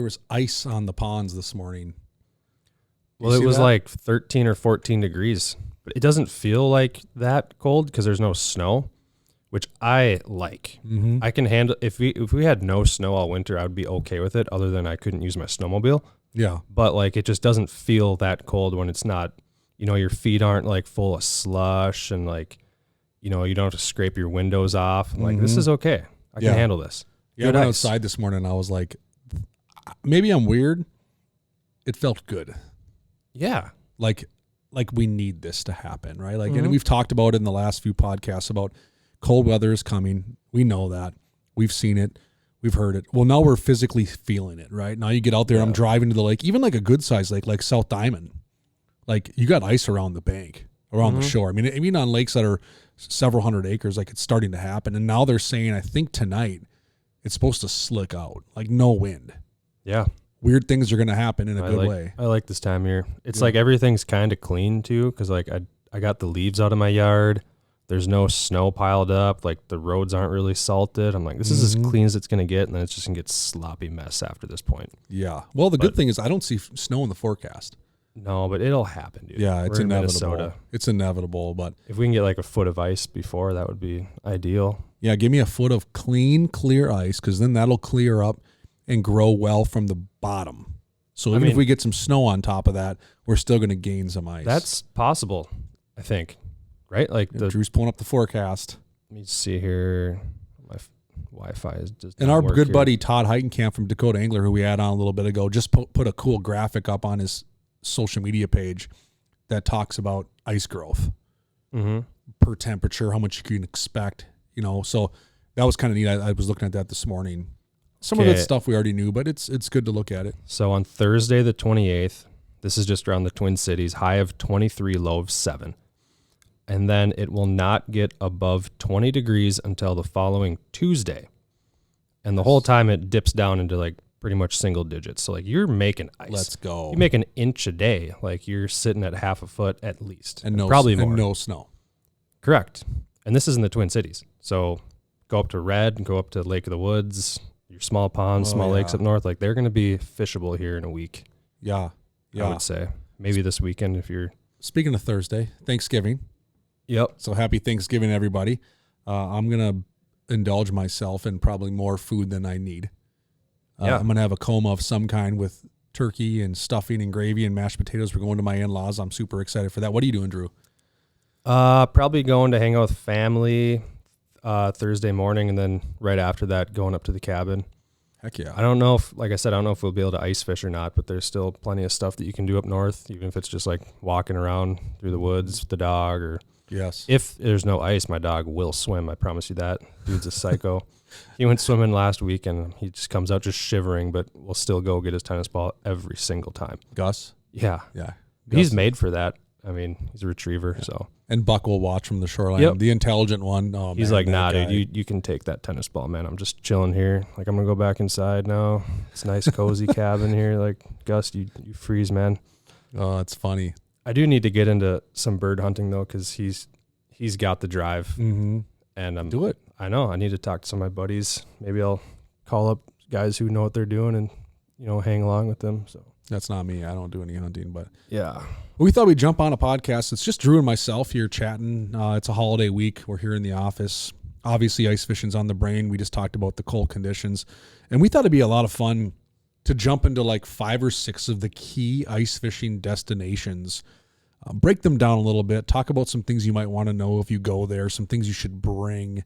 was ice on the ponds this morning. Well, it was like 13 or 14 degrees, but it doesn't feel like that cold because there's no snow, which I like. Mm-hmm. I can handle if we had no snow all winter, I would be okay with it. Other than I couldn't use my snowmobile. Yeah, but like it just doesn't feel that cold when it's not. Your feet aren't like full of slush and like, you don't have to scrape your windows off. I'm like, this is okay. I can handle this. Yeah, I went outside this morning and I was like, maybe I'm weird. It felt good. Yeah. Like we need this to happen, right? Like, and we've talked about it in the last few podcasts about cold weather is coming. We know that. We've seen it. We've heard it. Well, now we're physically feeling it, right? Now you get out there, I'm driving to the lake, even like a good size lake, like South Diamond. Like you got ice around the bank, around the shore. I mean, even on lakes that are several hundred acres, like it's starting to happen. And now they're saying, I think tonight it's supposed to slick out, like no wind. Yeah. Weird things are going to happen in a good way. I like this time of year. It's like everything's kind of clean too. Cause like I got the leaves out of my yard. There's no snow piled up. Like the roads aren't really salted. I'm like, this is as clean as it's going to get. And then it's just going to get sloppy mess after this point. Yeah. Well, the good thing is I don't see snow in the forecast. No, but it'll happen, dude. Yeah, it's inevitable. Minnesota. It's inevitable, but if we can get like a foot of ice before, that would be ideal. Yeah, give me a foot of clean, clear ice because then that'll clear up and grow well from the bottom. So even if we get some snow on top of that, we're still going to gain some ice. That's possible, I think. Right? Like Drew's pulling up the forecast. Let me see here. My Wi-Fi is just. And our good buddy Todd Heitenkamp from Dakota Angler, who we had on a little bit ago, just put a cool graphic up on his social media page that talks about ice growth per temperature, how much you can expect. So that was kind of neat. I was looking at that this morning. Some of it's stuff we already knew, but it's good to look at it. So on Thursday the 28th, this is just around the Twin Cities, high of 23, low of 7. And then it will not get above 20 degrees until the following Tuesday. And the whole time it dips down into like pretty much single digits. So like you're making ice. Let's go. You make an inch a day. Like you're sitting at half a foot at least. And probably more. And no snow. Correct. And this is in the Twin Cities. So go up to Red and go up to Lake of the Woods, your small ponds, small lakes up north. Like they're going to be fishable here in a week. Yeah. I would say. Maybe this weekend if you're. Speaking of Thursday, Thanksgiving. Yep. So happy Thanksgiving, everybody. I'm going to indulge myself in probably more food than I need. I'm going to have a coma of some kind with turkey and stuffing and gravy and mashed potatoes. We're going to my in-laws. I'm super excited for that. What are you doing, Drew? Probably going to hang out with family Thursday morning, and then right after that, going up to the cabin. Heck yeah. I don't know if, like I said, I don't know if we'll be able to ice fish or not, but there's still plenty of stuff that you can do up north, even if it's just like walking around through the woods with the dog or... Yes. If there's no ice, my dog will swim. I promise you that. Dude's a psycho. He went swimming last week, and he just comes out just shivering, but will still go get his tennis ball every single time. Gus? Yeah. Yeah. He's made for that. I mean, he's a retriever, so. And Buck will watch from the shoreline. Yep. The intelligent one. Oh, he's man, like, nah, dude, you can take that tennis ball, man. I'm just chilling here. Like, I'm going to go back inside now. It's a nice, cozy cabin here. Like, Gus, you freeze, man. Oh, it's funny. I do need to get into some bird hunting, though, because he's got the drive. Mm-hmm. And do it. I know. I need to talk to some of my buddies. Maybe I'll call up guys who know what they're doing and, hang along with them. So that's not me. I don't do any hunting, but yeah. We thought we'd jump on a podcast. It's just Drew and myself here chatting. It's a holiday week. We're here in the office. Obviously, ice fishing's on the brain. We just talked about the cold conditions. And we thought it'd be a lot of fun to jump into like 5 or 6 of the key ice fishing destinations. Break them down a little bit. Talk about some things you might want to know if you go there, some things you should bring,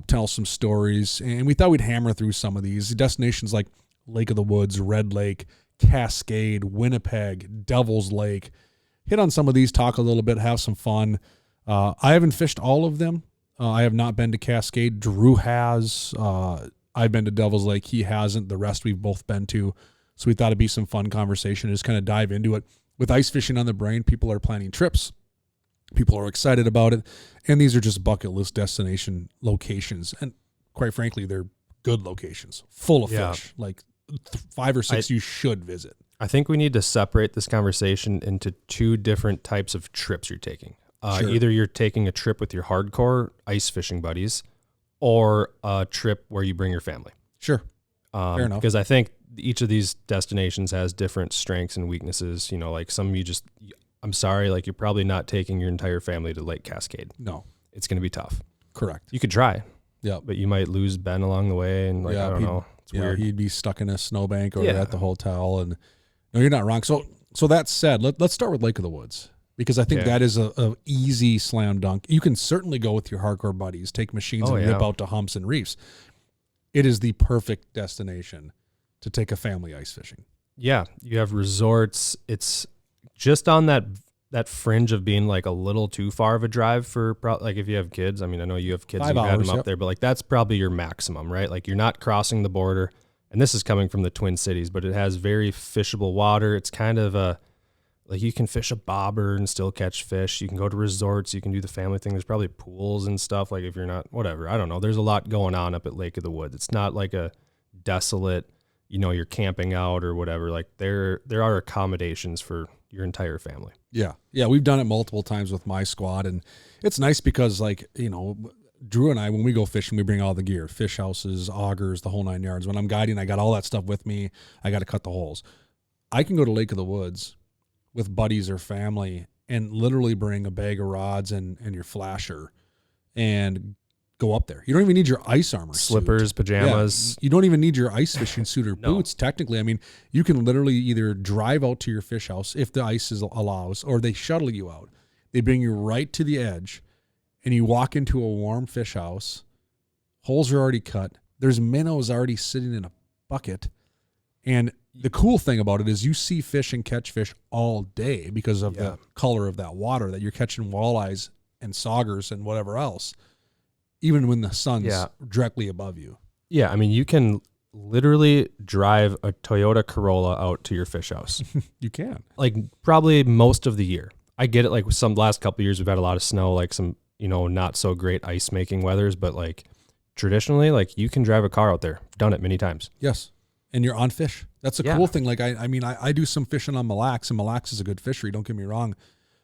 tell some stories. And we thought we'd hammer through some of these. Destinations like Lake of the Woods, Red Lake, Cascade, Winnipeg, Devil's Lake. Hit on some of these, talk a little bit, have some fun. I haven't fished all of them. I have not been to Cascade. Drew has. I've been to Devil's Lake. He hasn't. The rest we've both been to. So we thought it'd be some fun conversation and just kind of dive into it. With ice fishing on the brain, people are planning trips. People are excited about it. And these are just bucket list destination locations. And quite frankly, they're good locations, full of fish. Like 5 or 6 you should visit. I think we need to separate this conversation into 2 different types of trips you're taking. Sure. Either you're taking a trip with your hardcore ice fishing buddies or a trip where you bring your family. Sure. Fair enough. Because I think each of these destinations has different strengths and weaknesses. You know, like some I'm sorry, like you're probably not taking your entire family to Lake Cascade. No. It's going to be tough. Correct. You could try. Yeah. But you might lose Ben along the way, and I don't know. It's weird. He'd be stuck in a snowbank or at the hotel, and no, you're not wrong. So that said, let's start with Lake of the Woods, because I think that is a easy slam dunk. You can certainly go with your hardcore buddies, take machines and rip out to humps and reefs. It is the perfect destination to take a family ice fishing. Yeah. You have resorts. It's just on that fringe of being like a little too far of a drive for like if you have kids. I mean, I know you have kids, 5 you've had hours, them up there, but like that's probably your maximum, right? Like you're not crossing the border, and this is coming from the Twin Cities, but it has very fishable water. It's kind of like you can fish a bobber and still catch fish. You can go to resorts. You can do the family thing. There's probably pools and stuff. Like if you're not, whatever, I don't know. There's a lot going on up at Lake of the Woods. It's not like a desolate, you're camping out or whatever. Like there are accommodations for your entire family. Yeah. Yeah. We've done it multiple times with my squad, and it's nice because Drew and I, when we go fishing, we bring all the gear, fish houses, augers, the whole 9 yards. When I'm guiding, I got all that stuff with me. I got to cut the holes. I can go to Lake of the Woods with buddies or family and literally bring a bag of rods and your flasher and go up there. You don't even need your ice armor, slippers, suit. pajamas. Yeah, you don't even need your ice fishing suit or boots. Technically, I mean, you can literally either drive out to your fish house if the ice allows, or they shuttle you out. They bring you right to the edge, and you walk into a warm fish house. Holes are already cut. There's minnows already sitting in a bucket, and the cool thing about it is you see fish and catch fish all day because of the color of that water, that you're catching walleyes and saugers and whatever else, even when the sun's directly above you. Yeah, I mean, you can literally drive a Toyota Corolla out to your fish house. You can. Like probably most of the year. I get it, like with some last couple of years we've had a lot of snow, like some, not so great ice making weathers, but like traditionally, like you can drive a car out there. I've done it many times. Yes. And you're on fish. That's a cool thing. Like I do some fishing on Mille Lacs, and Mille Lacs is a good fishery, don't get me wrong,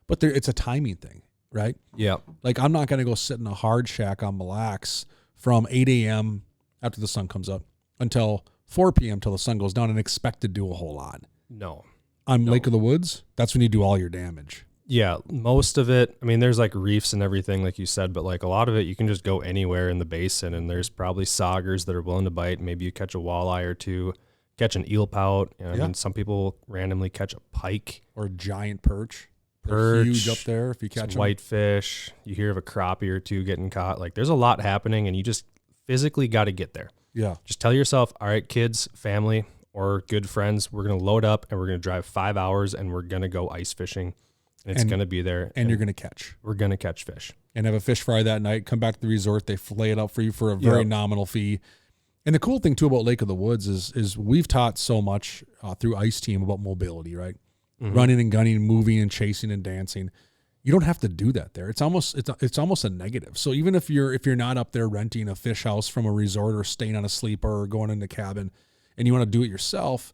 but it's a timing thing, right? Yeah. Like I'm not going to go sit in a hard shack on Mille Lacs from 8 a.m. after the sun comes up until 4 p.m. till the sun goes down and expect to do a whole lot. No. On Lake of the Woods, that's when you do all your damage. Yeah, most of it, I mean, there's like reefs and everything, like you said, but like a lot of it, you can just go anywhere in the basin, and there's probably saugers that are willing to bite. Maybe you catch a walleye or two, catch an eel pout. I mean, some people randomly catch a pike. Or a giant perch. They're huge up there if you catch them. Whitefish. You hear of a crappie or two getting caught. Like there's a lot happening, and you just physically got to get there. Yeah. Just tell yourself, all right, kids, family, or good friends, we're going to load up and we're going to drive 5 hours and we're going to go ice fishing. And it's going to be there. And you're going to catch. We're going to catch fish. And have a fish fry that night, come back to the resort, they fillet it up for you for a very nominal fee. And the cool thing, too, about Lake of the Woods is we've taught so much through Ice Team about mobility, right? Mm-hmm. Running and gunning, moving and chasing and dancing. You don't have to do that there. It's almost a negative. So even if you're not up there renting a fish house from a resort or staying on a sleeper or going in the cabin and you want to do it yourself,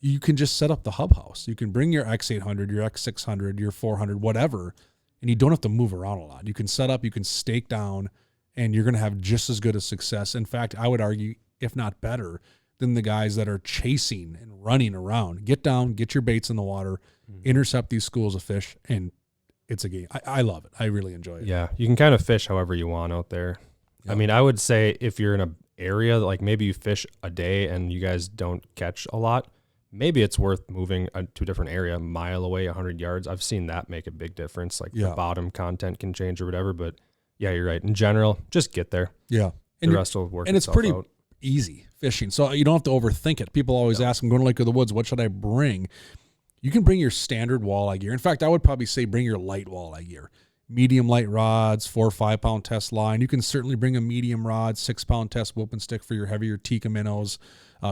you can just set up the hub house. You can bring your X800, your X600, your 400, whatever, and you don't have to move around a lot. You can set up, you can stake down, and you're going to have just as good a success. In fact, I would argue, if not better, than the guys that are chasing and running around. Get down, get your baits in the water, intercept these schools of fish, and it's a game. I love it. I really enjoy it. Yeah, you can kind of fish however you want out there. Yep. I mean, I would say if you're in an area, like maybe you fish a day and you guys don't catch a lot, maybe it's worth moving to a different area, a mile away, 100 yards. I've seen that make a big difference. Like the bottom content can change or whatever. But yeah, you're right. In general, just get there. Yeah. And the rest will work and it's itself pretty out. Easy fishing. So you don't have to overthink it. People always ask, I'm going to Lake of the Woods, what should I bring? You can bring your standard walleye gear. In fact, I would probably say bring your light walleye gear. Medium light rods, 4 or 5 pound test line. You can certainly bring a medium rod, 6 pound test whoop and stick for your heavier Tikka minnows.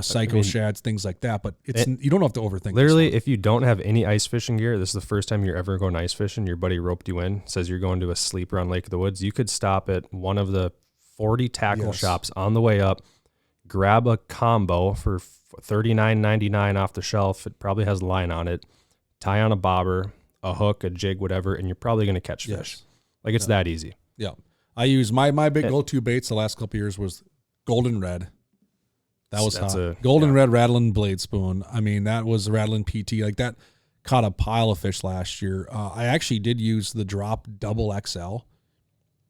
Psycho shads, things like that, but you don't have to overthink. Literally, if you don't have any ice fishing gear, this is the first time you're ever going ice fishing. Your buddy roped you in, says you're going to a sleeper on Lake of the Woods. You could stop at one of the 40 tackle shops on the way up, grab a combo for $39.99 off the shelf. It probably has line on it. Tie on a bobber, a hook, a jig, whatever, and you're probably going to catch fish. Like it's that easy. Yeah, I use my big go-to baits the last couple of years was golden red. That was That's hot. Golden red rattling blade spoon. I mean, that was rattling PT. Like that caught a pile of fish last year. I actually did use the drop double XL.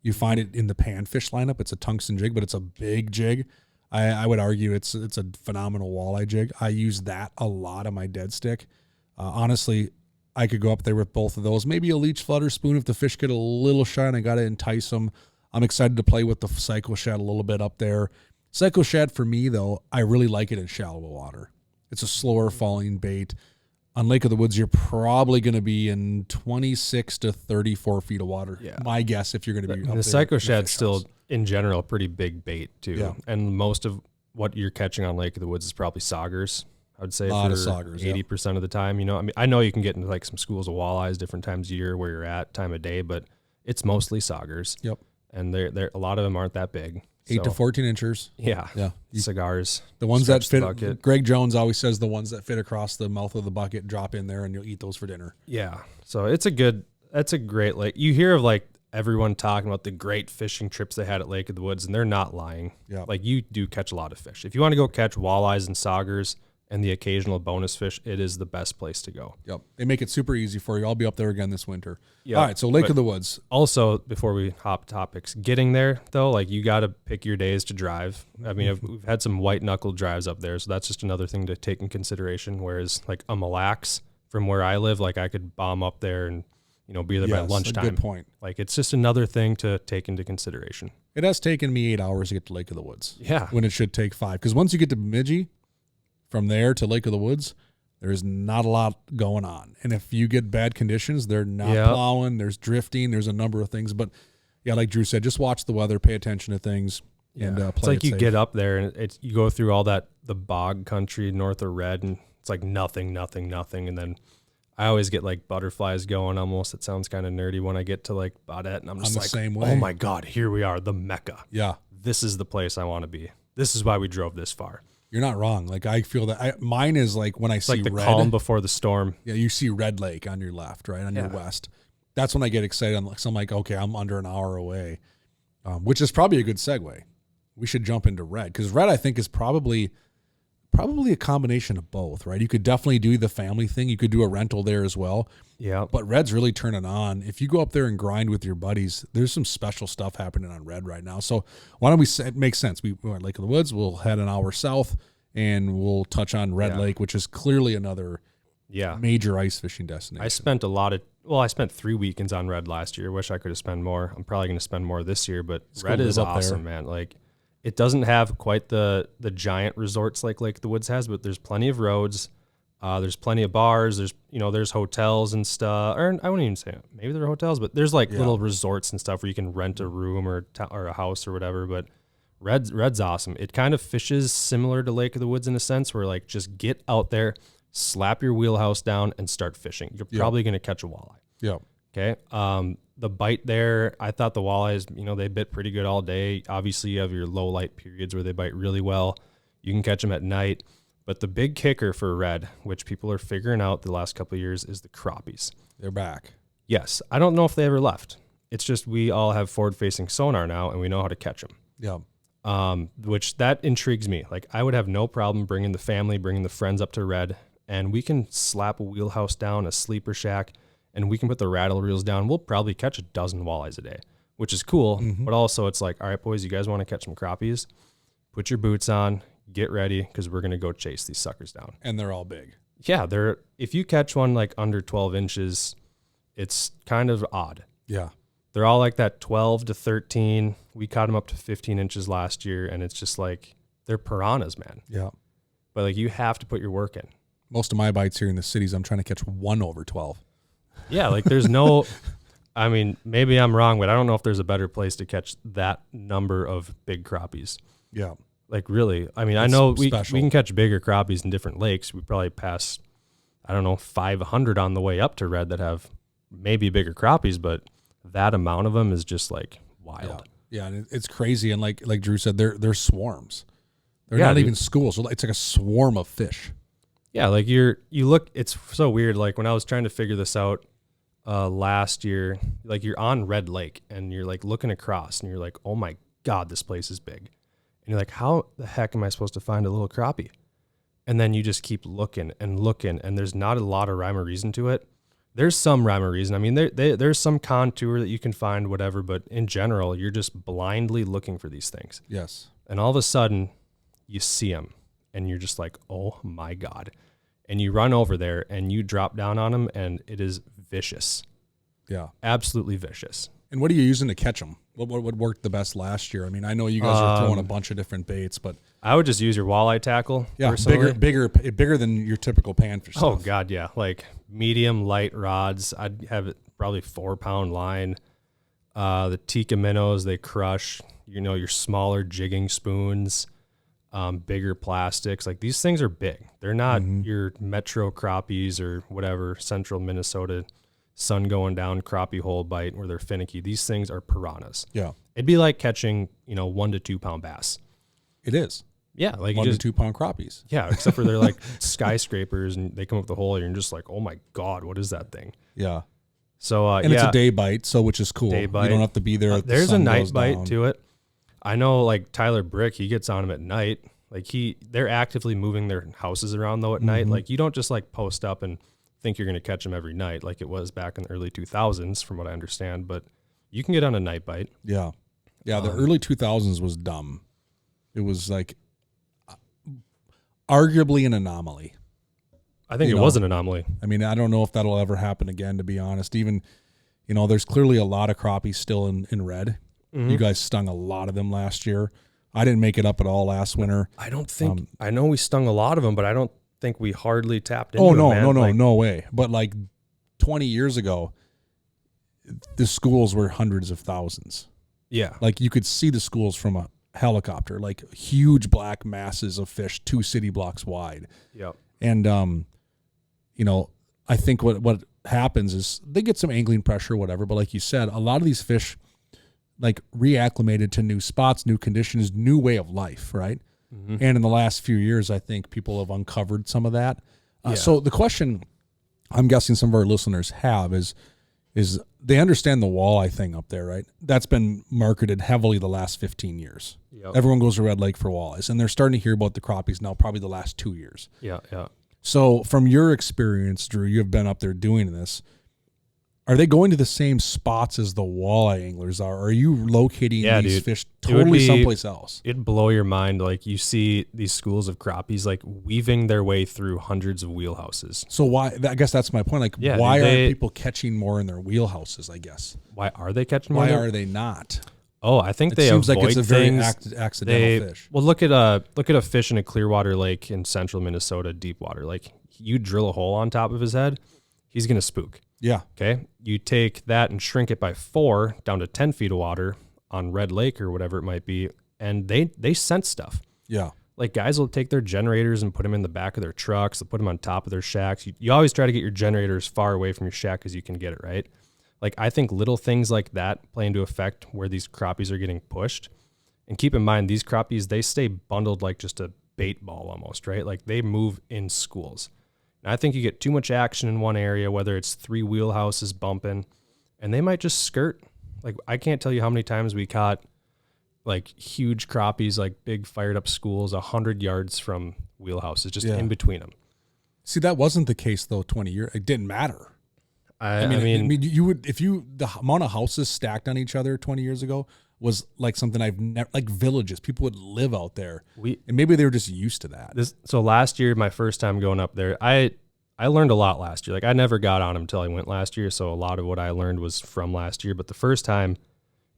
You find it in the panfish lineup. It's a tungsten jig, but it's a big jig. I would argue it's a phenomenal walleye jig. I use that a lot on my dead stick. Honestly, I could go up there with both of those. Maybe a leech flutter spoon if the fish get a little shy and I got to entice them. I'm excited to play with the Psycho Shad a little bit up there. Psycho Shad for me, though, I really like it in shallow water. It's a slower falling bait. On Lake of the Woods, you're probably going to be in 26 to 34 feet of water. Yeah. My guess, if you're going to be up there. The Psycho Shad's still, in general, a pretty big bait, too. Yeah. And most of what you're catching on Lake of the Woods is probably saugers. I would say a lot of saugers, 80% of the time. You know, I mean, I know you can get into like some schools of walleyes different times of year where you're at, time of day, but it's mostly saugers. Yep. And they're a lot of them aren't that big. 8 to 14 inches. Yeah. Cigars. The ones that fit. Greg Jones always says the ones that fit across the mouth of the bucket drop in there and you'll eat those for dinner. Yeah. So that's a great lake. You hear of like everyone talking about the great fishing trips they had at Lake of the Woods, and they're not lying. Yeah. Like you do catch a lot of fish. If you want to go catch walleyes and saugers and the occasional bonus fish, it is the best place to go. Yep. They make it super easy for you. I'll be up there again this winter. Yep. All right, so Lake of the Woods. Also, before we hop topics, getting there, though, like you got to pick your days to drive. I mean, we've had some white-knuckle drives up there, so that's just another thing to take in consideration, whereas like a Mille Lacs from where I live, like I could bomb up there and, you know, be there by lunchtime. Good point. Like it's just another thing to take into consideration. It has taken me 8 hours to get to Lake of the Woods. Yeah. When it should take 5. Because once you get to Bemidji, from there to Lake of the Woods, there's not a lot going on. And if you get bad conditions, they're not plowing, there's drifting, there's a number of things. But, yeah, like Drew said, just watch the weather, pay attention to things, and play it's like it you safe. Get up there, and you go through all that, the bog country north of Red, and it's like nothing. And then I always get, like, butterflies going almost. It sounds kind of nerdy when I get to, like, Baudette, and I'm just like, same way. Oh, my God, here we are, the Mecca. Yeah. This is the place I want to be. This is why we drove this far. You're not wrong. Like I feel that mine is like when I see like the red, calm before the storm. Yeah, you see Red Lake on your left, right on your west. That's when I get excited. I'm like, okay, I'm under an hour away, which is probably a good segue. We should jump into Red because Red I think is probably a combination of both, right? You could definitely do the family thing. You could do a rental there as well. Yeah. But Red's really turning on. If you go up there and grind with your buddies, there's some special stuff happening on Red right now. So why don't we say, it makes sense. We're at Lake of the Woods. We'll head an hour south and we'll touch on Red Lake, which is clearly another major ice fishing destination. I spent 3 weekends on Red last year. Wish I could have spent more. I'm probably going to spend more this year, but Red is awesome, man. Like it doesn't have quite the giant resorts like Lake of the Woods has, but there's plenty of roads. There's plenty of bars. There's hotels and stuff. Or I wouldn't even say it. Maybe there are hotels, but there's like little resorts and stuff where you can rent a room or a house or whatever. But Red's awesome. It kind of fishes similar to Lake of the Woods in a sense where like just get out there, slap your wheelhouse down and start fishing. You're probably going to catch a walleye. Yeah. Okay. The bite there, I thought the walleyes, they bit pretty good all day. Obviously, you have your low light periods where they bite really well. You can catch them at night. But the big kicker for Red, which people are figuring out the last couple of years, is the crappies. They're back. Yes. I don't know if they ever left. It's just we all have forward-facing sonar now, and we know how to catch them. Yeah. Which that intrigues me. Like, I would have no problem bringing the family, bringing the friends up to Red, and we can slap a wheelhouse down, a sleeper shack, and we can put the rattle reels down. We'll probably catch a dozen walleyes a day, which is cool. Mm-hmm. But also it's like, all right, boys, you guys want to catch some crappies? Put your boots on, get ready, because we're going to go chase these suckers down. And they're all big. Yeah, if you catch one like under 12 inches, it's kind of odd. Yeah. They're all like that 12 to 13. We caught them up to 15 inches last year, and it's just like they're piranhas, man. Yeah. But like you have to put your work in. Most of my bites here in the cities, I'm trying to catch one over 12. Yeah, like there's no, I mean, maybe I'm wrong, but I don't know if there's a better place to catch that number of big crappies. Yeah. Like really, I mean, I know we can catch bigger crappies in different lakes. We probably pass, 500 on the way up to Red that have maybe bigger crappies, but that amount of them is just like wild. Yeah, and it's crazy. And like Drew said, they're swarms. They're not even schools. So it's like a swarm of fish. Yeah, like you look. It's so weird. Like when I was trying to figure this out last year, like you're on Red Lake and you're like looking across and you're like, oh my God, this place is big. And you're like, how the heck am I supposed to find a little crappie? And then you just keep looking, and there's not a lot of rhyme or reason to it. There's some rhyme or reason. I mean, there's some contour that you can find, whatever, but in general, you're just blindly looking for these things. Yes. And all of a sudden, you see them, and you're just like, oh my God. And you run over there, and you drop down on them, and it is vicious. Yeah. Absolutely vicious. And what are you using to catch them? What worked the best last year? I mean, I know you guys are throwing a bunch of different baits, but I would just use your walleye tackle. Yeah, personally. bigger than your typical panfish stuff. Oh God, yeah, like medium light rods. I'd have it probably 4-pound line. The Tikka minnows, they crush. Your smaller jigging spoons, bigger plastics. Like these things are big. They're not your metro crappies or whatever central Minnesota sun going down crappie hole bite where they're finicky. These things are piranhas. Yeah. It'd be like catching, 1 to 2 pound bass. It is. Yeah. Like 1 to 2 pound crappies. Yeah. Except for they're like skyscrapers and they come up the hole and you're just like, oh my God, what is that thing? Yeah. So, and it's a day bite, so which is cool. Day bite. You don't have to be there. There's a night bite to it. I know like Tyler Brick, he gets on them at night. Like they're actively moving their houses around though at night. Like you don't just like post up and think you're going to catch them every night like it was back in the early 2000s from what I understand, but you can get on a night bite. Yeah. Yeah, the early 2000s was dumb. It was like arguably an anomaly. I think it was an anomaly. I mean, I don't know if that'll ever happen again, to be honest. Even, there's clearly a lot of crappies still in red. You guys stung a lot of them last year. I didn't make it up at all last winter. I don't think, I know we stung a lot of them, but I don't think we hardly tapped into no way. But like 20 years ago, the schools were hundreds of thousands. Yeah. Like you could see the schools from a helicopter, like huge black masses of fish 2 city blocks wide. Yep. And, I think what happens is they get some angling pressure or whatever. But like you said, a lot of these fish like reacclimated to new spots, new conditions, new way of life. Right. And in the last few years, I think people have uncovered some of that. So the question I'm guessing some of our listeners have is they understand the walleye thing up there, right? That's been marketed heavily the last 15 years. Yep. Everyone goes to Red Lake for walleyes, and they're starting to hear about the crappies now probably the last 2 years. Yeah. So from your experience, Drew, you've been up there doing this. Are they going to the same spots as the walleye anglers are? Or are you locating these fish totally someplace else? It'd blow your mind. Like you see these schools of crappies like weaving their way through hundreds of wheelhouses. So why? I guess that's my point. Like, why are people catching more in their wheelhouses? I guess. Why are they catching more? Why are they not? Oh, I think it seems like it's a very things. accidental fish. Well, look at a fish in a Clearwater lake in central Minnesota, deep water. Like you drill a hole on top of his head, he's gonna spook. Yeah. Okay. You take that and shrink it by 4 down to 10 feet of water on Red Lake or whatever it might be, and they sense stuff. Yeah. Like guys will take their generators and put them in the back of their trucks. They'll put them on top of their shacks. You always try to get your generator as far away from your shack as you can get it, right? Like I think little things like that play into effect where these crappies are getting pushed. And keep in mind, these crappies, they stay bundled like just a bait ball almost, right? Like they move in schools. And I think you get too much action in one area, whether it's 3 wheelhouses bumping, and they might just skirt. Like I can't tell you how many times we caught like huge crappies, like big fired up schools, 100 yards from wheelhouses, just in between them. See, that wasn't the case though. 20 years, it didn't matter. I mean, you would the amount of houses stacked on each other 20 years ago was like something I've never, like villages. People would live out there, and maybe they were just used to that. So last year, my first time going up there, I learned a lot last year. Like I never got on them until I went last year, so a lot of what I learned was from last year. But the first time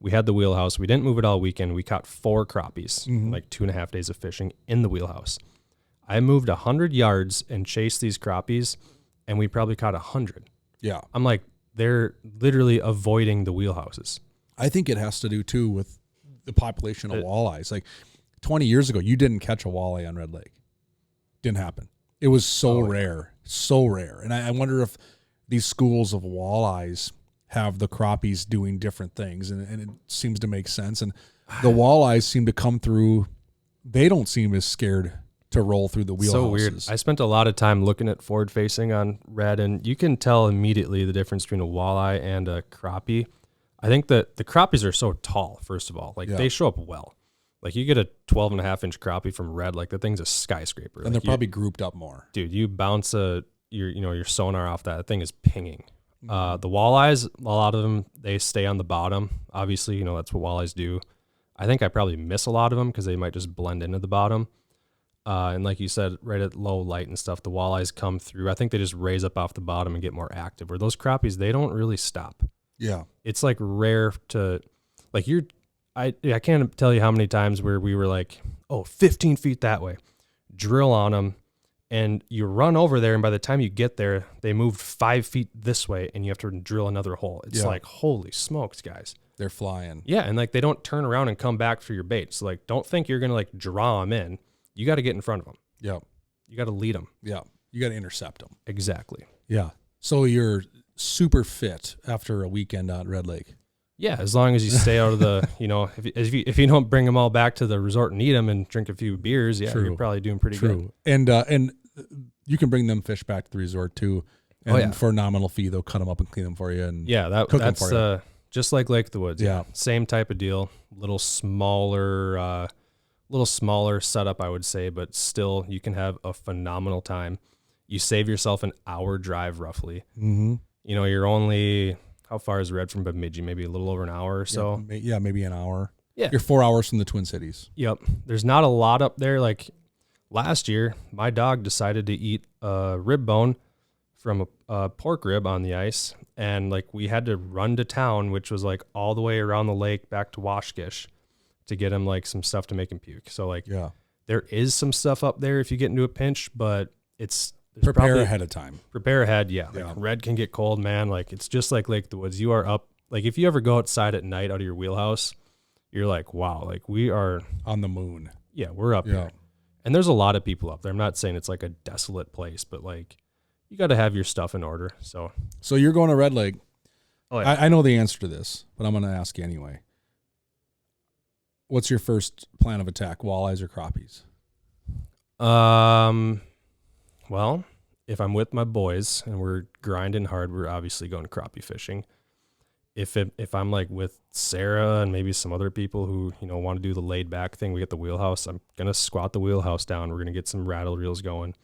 we had the wheelhouse, we didn't move it all weekend. We caught 4 crappies, like 2.5 days of fishing in the wheelhouse. I moved 100 yards and chased these crappies, and we probably caught 100. Yeah. I'm like, they're literally avoiding the wheelhouses. I think it has to do too with the population of walleyes. Like 20 years ago, you didn't catch a walleye on Red Lake. Didn't happen. It was so rare. And I wonder if these schools of walleyes have the crappies doing different things, and it seems to make sense. And the walleyes seem to come through. They don't seem as scared to roll through the wheelhouses. So weird. I spent a lot of time looking at forward facing on red, and you can tell immediately the difference between a walleye and a crappie. I think that the crappies are so tall, first of all. Like they show up well. Like you get a 12.5-inch crappie from Red, like the thing's a skyscraper. And like they're probably grouped up more. Dude, you bounce your sonar off that thing is pinging. The walleyes, a lot of them, they stay on the bottom. Obviously, that's what walleyes do. I think I probably miss a lot of them because they might just blend into the bottom. And like you said, right at low light and stuff, the walleyes come through. I think they just raise up off the bottom and get more active. Where those crappies, they don't really stop. Yeah. It's like rare to, like I can't tell you how many times where we were like, 15 feet that way, drill on them, and you run over there, and by the time you get there, they moved 5 feet this way, and you have to drill another hole. It's like, holy smokes, guys. They're flying. Yeah, and like they don't turn around and come back for your bait. So like, don't think you're going to like draw them in. You got to get in front of them. Yeah. You got to lead them. Yeah. You got to intercept them. Exactly. Yeah. So you're super fit after a weekend on Red Lake. Yeah, as long as you stay out of the, if you don't bring them all back to the resort and eat them and drink a few beers, you're probably doing pretty good. And you can bring them fish back to the resort too. And for a nominal fee, they'll cut them up and clean them for you. And cook them for you. Just like Lake of the Woods. Yeah. Same type of deal. Little smaller setup, I would say, but still you can have a phenomenal time. You save yourself an hour drive roughly. Mm-hmm. You're only, how far is Red from Bemidji? Maybe a little over an hour or so. Yeah, maybe an hour. Yeah. You're 4 hours from the Twin Cities. Yep. There's not a lot up there. Like last year, my dog decided to eat a rib bone from a pork rib on the ice. And like we had to run to town, which was like all the way around the lake back to Washkish to get him like some stuff to make him puke. So like there is some stuff up there if you get into a pinch, but prepare ahead of time. Prepare ahead, yeah. Like Red can get cold, man. Like it's just like Lake of the Woods. You are up. Like if you ever go outside at night out of your wheelhouse, you're like, wow, like we are on the moon. Yeah, we're up here. And there's a lot of people up there. I'm not saying it's like a desolate place, but like you got to have your stuff in order. So you're going to Red Lake. Oh, yeah. I know the answer to this, but I'm going to ask you anyway. What's your first plan of attack, walleyes or crappies? Well, if I'm with my boys and we're grinding hard, we're obviously going crappie fishing. If I'm like with Sarah and maybe some other people who, want to do the laid back thing, we get the wheelhouse, I'm going to squat the wheelhouse down. We're going to get some rattle reels going.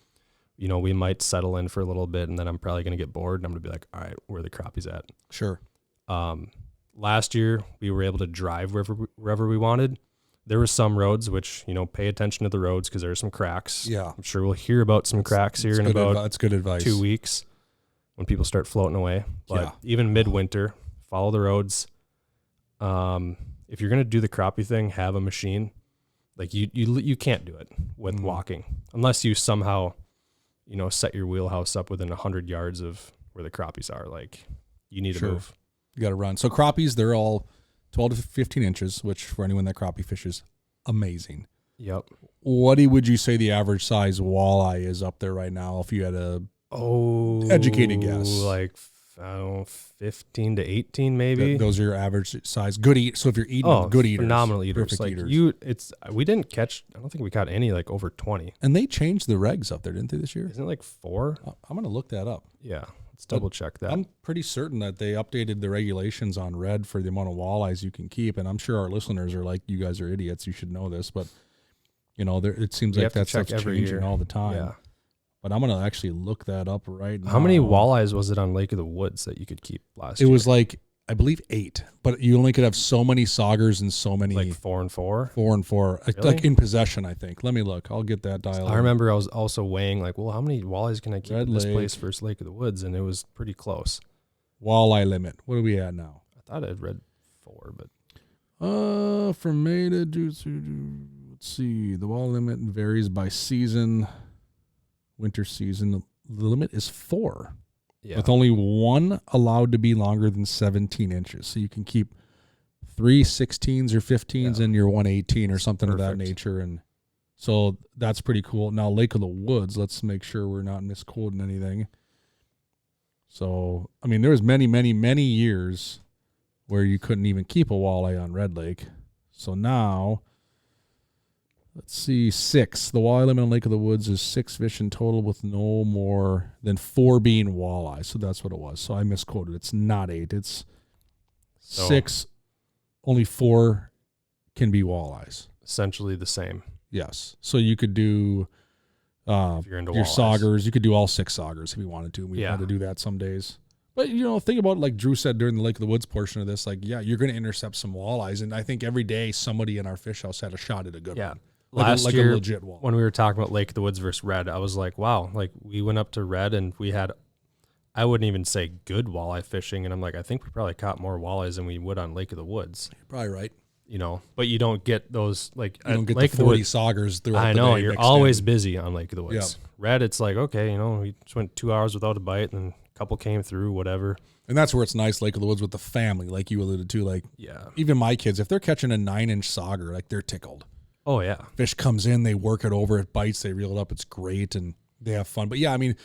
We might settle in for a little bit and then I'm probably going to get bored and I'm going to be like, all right, where are the crappies at? Sure. Last year we were able to drive wherever we wanted. There were some roads which, pay attention to the roads because there are some cracks. Yeah. I'm sure we'll hear about some cracks here in about that's good advice. 2 weeks when people start floating away. But even midwinter, follow the roads. If you're going to do the crappie thing, have a machine. Like you can't do it with walking unless you somehow, set your wheelhouse up within 100 yards of where the crappies are. Like you need to move. You got to run. So crappies, they're all 12 to 15 inches, which for anyone that crappie fishes, amazing. Yep. What would you say the average size walleye is up there right now if you had a educated guess? Like, I don't know, 15 to 18 maybe. Those are your average size. Good eat. So if you're eating good eaters. Phenomenal eaters. Perfect like eaters. We didn't catch, I don't think we caught any like over 20. And they changed the regs up there, didn't they, this year? Isn't it like 4? I'm going to look that up. Yeah. Let's double check that. I'm pretty certain that they updated the regulations on Red for the amount of walleyes you can keep. And I'm sure our listeners are like, you guys are idiots. You should know this. But, it seems like that stuff's changing all the time. Yeah. But I'm going to actually look that up right now. How many walleyes was it on Lake of the Woods that you could keep last year? It was like, I believe 8. But you only could have so many saugers and so many. Like 4 and 4? 4 and 4. Really? Like in possession, I think. Let me look. I'll get that dialed. I remember I was also weighing like, well, how many walleyes can I keep in this place versus Lake of the Woods? And it was pretty close. Walleye limit. What are we at now? I thought I'd read 4, but. From May to June, let's see. The walleye limit varies by season. Winter season, the limit is 4. Yeah. With only one allowed to be longer than 17 inches. So you can keep 3 16s or 15s and your 118 or something of that nature. And so that's pretty cool. Now, Lake of the Woods, let's make sure we're not misquoting anything. So, I mean, there was many, many, many years where you couldn't even keep a walleye on Red Lake. So now, let's see, 6. The walleye limit on Lake of the Woods is 6 fish in total with no more than 4 being walleye. So that's what it was. So I misquoted. It's not 8. It's 6. Only 4 can be walleyes. essentially the same. Yes. So you could do If you're into your walleyes. saugers. You could do all 6 saugers if you wanted to. We had to do that some days. But, think about like Drew said during the Lake of the Woods portion of this, like, yeah, you're going to intercept some walleyes. And I think every day somebody in our fish house had a shot at a good one. Last year, a legit walleye. When we were talking about Lake of the Woods versus red, I was like, wow, like we went up to red and we had, I wouldn't even say good walleye fishing. And I'm like, I think we probably caught more walleyes than we would on Lake of the Woods. You're probably right. But you don't get those, like, you don't get Lake the 40 saugers throughout I the know, day you're mixed always in. busy on Lake of the Woods. Yep. Red, it's like, okay, we just went 2 hours without a bite and a couple came through, whatever. And that's where it's nice, Lake of the Woods with the family, like you alluded to. Like, Yeah. even my kids, if they're catching a 9-inch sauger, like, they're tickled. Oh, yeah. Fish comes in, they work it over, it bites, they reel it up, it's great, and they have fun. But yeah, I mean,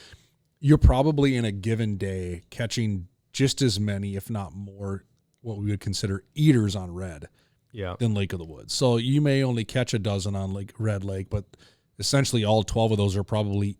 you're probably in a given day catching just as many, if not more, what we would consider eaters on red than Lake of the Woods. So you may only catch a dozen on Red Lake, but essentially all 12 of those are probably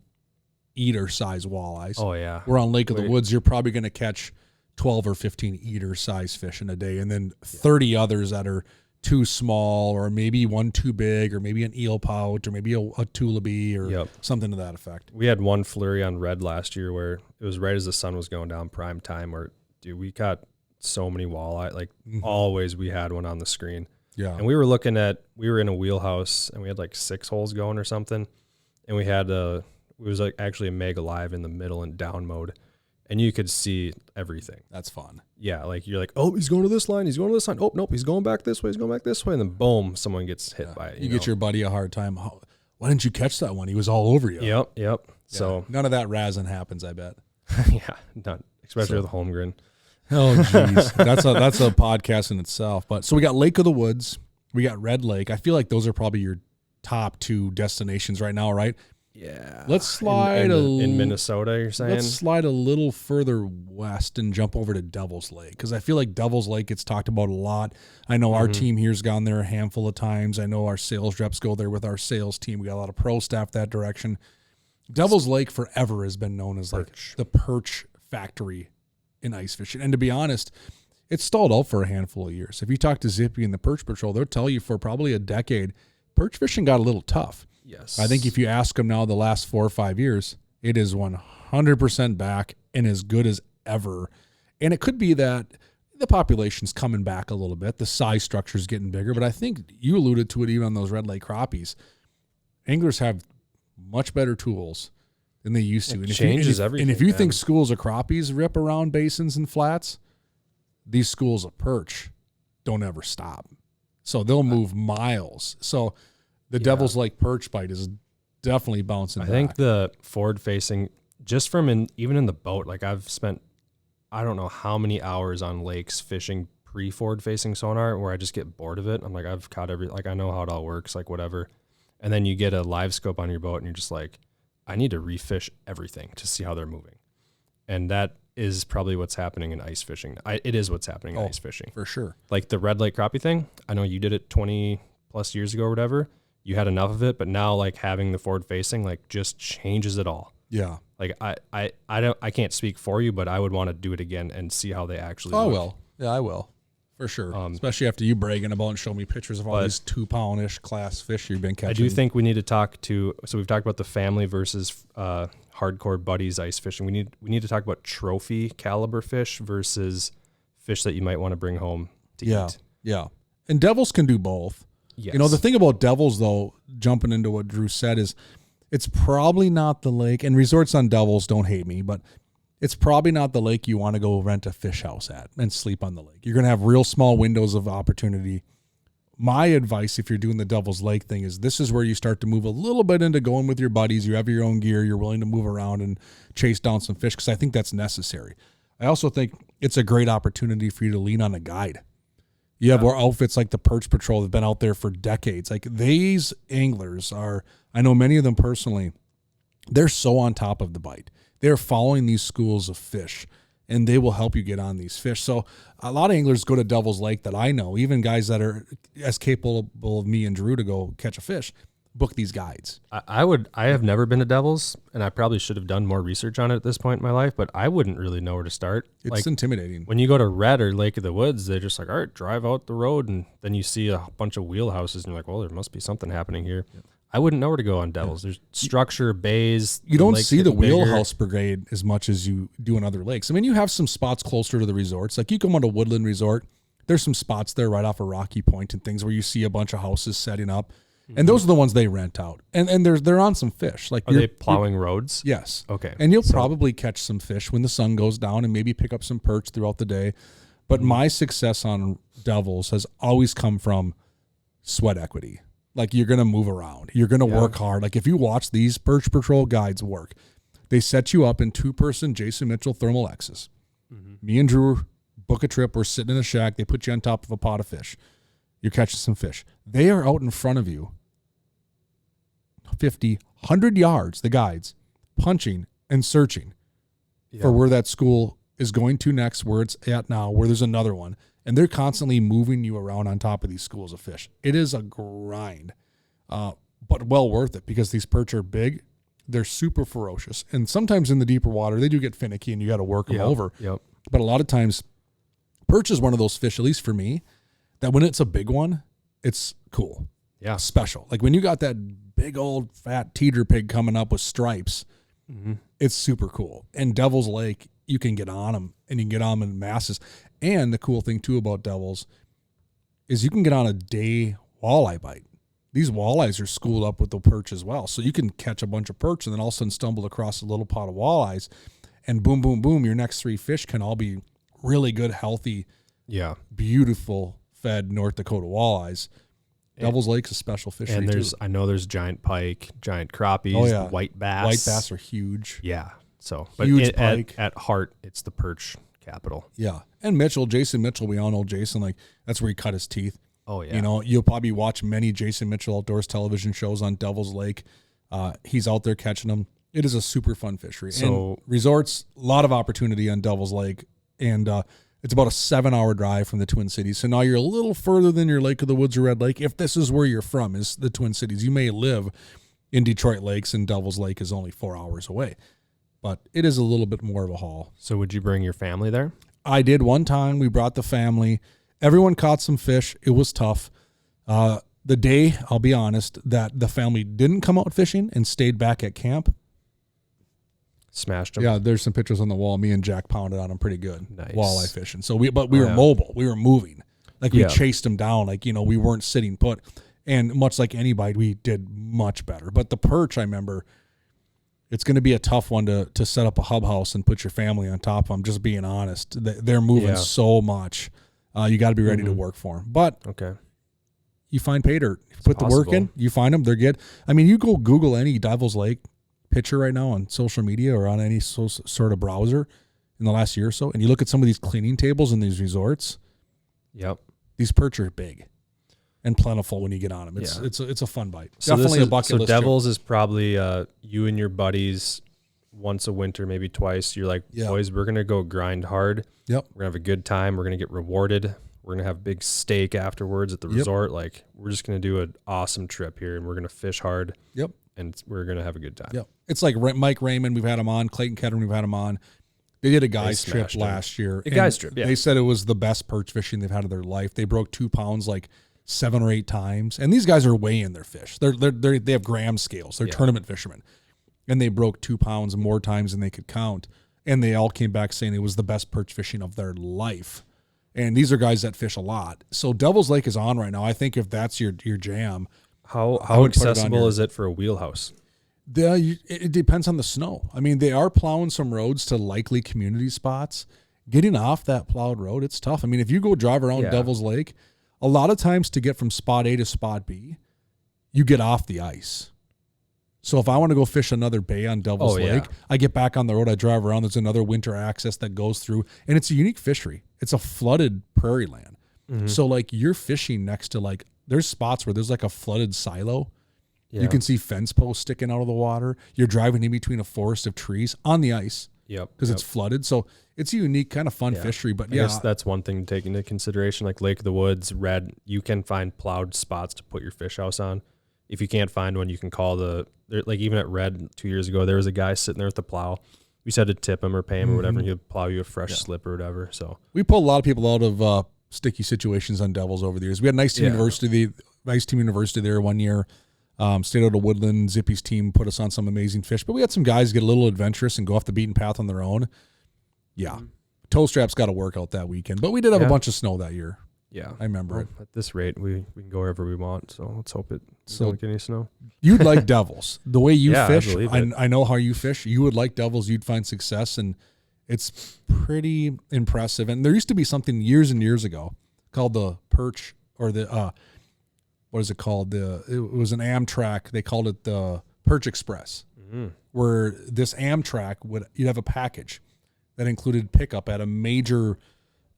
eater-size walleyes. Oh, yeah. Where on Lake of the Woods, you're probably going to catch 12 or 15 eater-size fish in a day, and then 30 others that are too small, or maybe one too big, or maybe an eel pout, or maybe a tulipy, or something to that effect. We had one flurry on red last year where it was right as the sun was going down, prime time, where, dude, we caught so many walleye. Like, always we had one on the screen. Yeah. And we were in a wheelhouse, and we had like 6 holes going or something, and we had it was like actually a mega live in the middle and down mode, and you could see everything. That's fun. Yeah, like you're like, oh, he's going to this line, he's going to this line. Oh, nope, he's going back this way, he's going back this way, and then boom, someone gets hit by it. You get your buddy a hard time. Why didn't you catch that one? He was all over you. Yep. Yeah. So none of that razzing happens, I bet. yeah, none, especially with Holmgren. Oh, geez. that's a podcast in itself. But so we got Lake of the Woods, we got Red Lake. I feel like those are probably your top 2 destinations right now, right? Yeah. Let's slide in Minnesota, you're saying? Let's slide a little further west and jump over to Devil's Lake, because I feel like Devil's Lake gets talked about a lot. I know our team here's gone there a handful of times. I know our sales reps go there with our sales team. We got a lot of pro staff that direction. Devil's Lake forever has been known as like the perch factory in ice fishing. And to be honest, it's stalled out for a handful of years. If you talk to Zippy and the Perch Patrol, they'll tell you for probably a decade, perch fishing got a little tough. Yes. I think if you ask them now the last 4 or 5 years, it is 100% back and as good as ever. And it could be that the population's coming back a little bit. The size structure's getting bigger. But I think you alluded to it even on those Red Lake crappies. Anglers have much better tools than they used to. It changes everything. And if you think schools of crappies rip around basins and flats, these schools of perch don't ever stop. So they'll move miles. So the Devil's Lake perch bite is definitely bouncing back. I think the forward facing, just from even in the boat, like I've spent, I don't know how many hours on lakes fishing pre-forward facing sonar where I just get bored of it. I'm like, I've caught I know how it all works, like whatever. And then you get a live scope on your boat and you're just like, I need to refish everything to see how they're moving. And that is probably what's happening in ice fishing. It is what's happening in ice fishing. For sure. Like the Red Lake crappie thing, I know you did it 20 plus years ago or whatever. You had enough of it, but now like having the forward facing like just changes it all. Yeah. Like I can't speak for you, but I would want to do it again and see how they actually I look. will. Yeah, I will. For sure. Especially after you bragging about and showing me pictures of all these 2-pound-ish class fish you've been catching. I do think we need to talk so we've talked about the family versus hardcore buddies ice fishing. We need to talk about trophy caliber fish versus fish that you might want to bring home to eat. Yeah. And devils can do both. Yes. The thing about devils, though, jumping into what Drew said, is it's probably not the lake, and resorts on devils, don't hate me, but it's probably not the lake you want to go rent a fish house at and sleep on the lake. You're going to have real small windows of opportunity. My advice, if you're doing the Devil's Lake thing, is this is where you start to move a little bit into going with your buddies. You have your own gear. You're willing to move around and chase down some fish, because I think that's necessary. I also think it's a great opportunity for you to lean on a guide. You have outfits like the Perch Patrol that have been out there for decades. Like, these anglers are, I know many of them personally, they're so on top of the bite. They're following these schools of fish, and they will help you get on these fish. So a lot of anglers go to Devil's Lake that I know, even guys that are as capable of me and Drew to go catch a fish. book these guides. I have never been to Devil's, and I probably should have done more research on it at this point in my life, but I wouldn't really know where to start. It's like, intimidating. when you go to Red or Lake of the Woods, they're just like, all right, drive out the road, and then you see a bunch of wheelhouses, and you're like, well, there must be something happening here. Yep. I wouldn't know where to go on Devil's. There's structure, bays. You don't see the wheelhouse brigade as much as you do in other lakes. I mean, you have some spots closer to the resorts. Like you come on to Woodland Resort, there's some spots there right off of Rocky Point and things where you see a bunch of houses setting up. And those are the ones they rent out. And they're on some fish. Like Are they plowing roads? Yes. Okay. And you'll probably catch some fish when the sun goes down and maybe pick up some perch throughout the day. But my success on Devils has always come from sweat equity. Like you're going to move around. You're going to work hard. Like if you watch these Perch Patrol guides work, they set you up in 2-person Jason Mitchell thermal X's. Me and Drew book a trip. We're sitting in a shack. They put you on top of a pot of fish. You're catching some fish. They are out in front of you 50, 100 yards, the guides, punching and searching for where that school is going to next, where it's at now, where there's another one. And they're constantly moving you around on top of these schools of fish. It is a grind, but well worth it because these perch are big. They're super ferocious. And sometimes in the deeper water, they do get finicky and you got to work them over. Yep. But a lot of times, perch is one of those fish, at least for me, that when it's a big one, it's cool. Yeah. Special. Like when you got that big old fat teeter pig coming up with stripes, it's super cool. And Devil's Lake, you can get on them and you can get on them in masses. And the cool thing too about Devils is you can get on a day walleye bite. These walleyes are schooled up with the perch as well. So you can catch a bunch of perch and then all of a sudden stumble across a little pot of walleyes and boom, boom, boom, your next 3 fish can all be really good, healthy, beautiful fed North Dakota walleyes. Devil's Lake's a special fishery and too. I know there's giant pike, giant crappies, white bass. White bass are huge. Yeah. So, but huge pike. At heart, it's the perch capital. Yeah. And Jason Mitchell, we all know Jason, like that's where he cut his teeth. Oh yeah. You know, you'll probably watch many Jason Mitchell outdoors television shows on Devil's Lake. He's out there catching them. It is a super fun fishery. So and resorts, a lot of opportunity on Devil's Lake. And it's about a 7-hour drive from the Twin Cities. So now you're a little further than your Lake of the Woods or Red Lake. If this is where you're from, is the Twin Cities. You may live in Detroit Lakes and Devil's Lake is only 4 hours away. But it is a little bit more of a haul. So would you bring your family there? I did one time. We brought the family. Everyone caught some fish. It was tough. The day, I'll be honest, that the family didn't come out fishing and stayed back at camp. Smashed them. Yeah, there's some pictures on the wall. Me and Jack pounded on them pretty good. Nice. Walleye fishing. So we were mobile. We were moving. Like we chased them down. Like, we weren't sitting put. And much like anybody, we did much better. But the perch, I remember, it's going to be a tough one to set up a hub house and put your family on top of them. Just being honest, they're moving so much. You got to be ready to work for them. But you find pay dirt. You put the work in. You find them. They're good. I mean, you go Google any Devil's Lake picture right now on social media or on any sort of browser in the last year or so, and you look at some of these cleaning tables in these resorts. Yep. These perch are big and plentiful when you get on them. It's a fun bite. So definitely a bucket list. So Devils is probably you and your buddies once a winter, maybe twice. You're like, boys, we're gonna go grind hard. Yep. We're gonna have a good time. We're gonna get rewarded. We're gonna have big steak afterwards at the resort. Like we're just gonna do an awesome trip here, and we're gonna fish hard. Yep. And we're gonna have a good time. Yep. It's like Mike Raymond. We've had him on. Clayton Kettering. We've had him on. They did a guys trip last year. A guys trip. Yeah. They said it was the best perch fishing they've had of their life. They broke 2 pounds like 7 or 8 times, and these guys are weighing their fish. They have gram scales. They're tournament fishermen, and they broke 2 pounds more times than they could count. And they all came back saying it was the best perch fishing of their life. And these are guys that fish a lot. So Devil's Lake is on right now. I think if that's your jam, how accessible is it for a wheelhouse? It depends on the snow. I mean, they are plowing some roads to likely community spots. Getting off that plowed road, it's tough. I mean, if you go drive around Devil's Lake, a lot of times to get from spot A to spot B, you get off the ice. So if I want to go fish another bay on Devil's Lake, I get back on the road, I drive around, there's another winter access that goes through, and it's a unique fishery. It's a flooded prairie land. Mm-hmm. So like you're fishing next to there's spots where there's like a flooded silo. Yeah. You can see fence posts sticking out of the water. You're driving in between a forest of trees on the ice. Yep. Because it's flooded. So it's a unique kind of fun fishery. But I guess that's one thing to take into consideration. Like Lake of the Woods, Red, you can find plowed spots to put your fish house on. If you can't find one, you can call like even at Red 2 years ago, there was a guy sitting there with the plow. We just had to tip him or pay him or whatever, and he'd plow you a fresh slip or whatever. So we pulled a lot of people out of sticky situations on Devils over the years. We had nice team university there one year. Stayed out of Woodland. Zippy's team put us on some amazing fish, but we had some guys get a little adventurous and go off the beaten path on their own. Yeah. Toe straps got to work out that weekend, but we did have a bunch of snow that year. Yeah. I remember it. At this rate, we can go wherever we want, so let's hope it don't get any snow. You'd like Devils. The way you fish, I I know how you fish. You would like Devils. You'd find success, and it's pretty impressive. And there used to be something years and years ago called the perch, or the what is it called? It was an Amtrak. They called it the Perch Express, where this Amtrak you'd have a package that included pickup at a major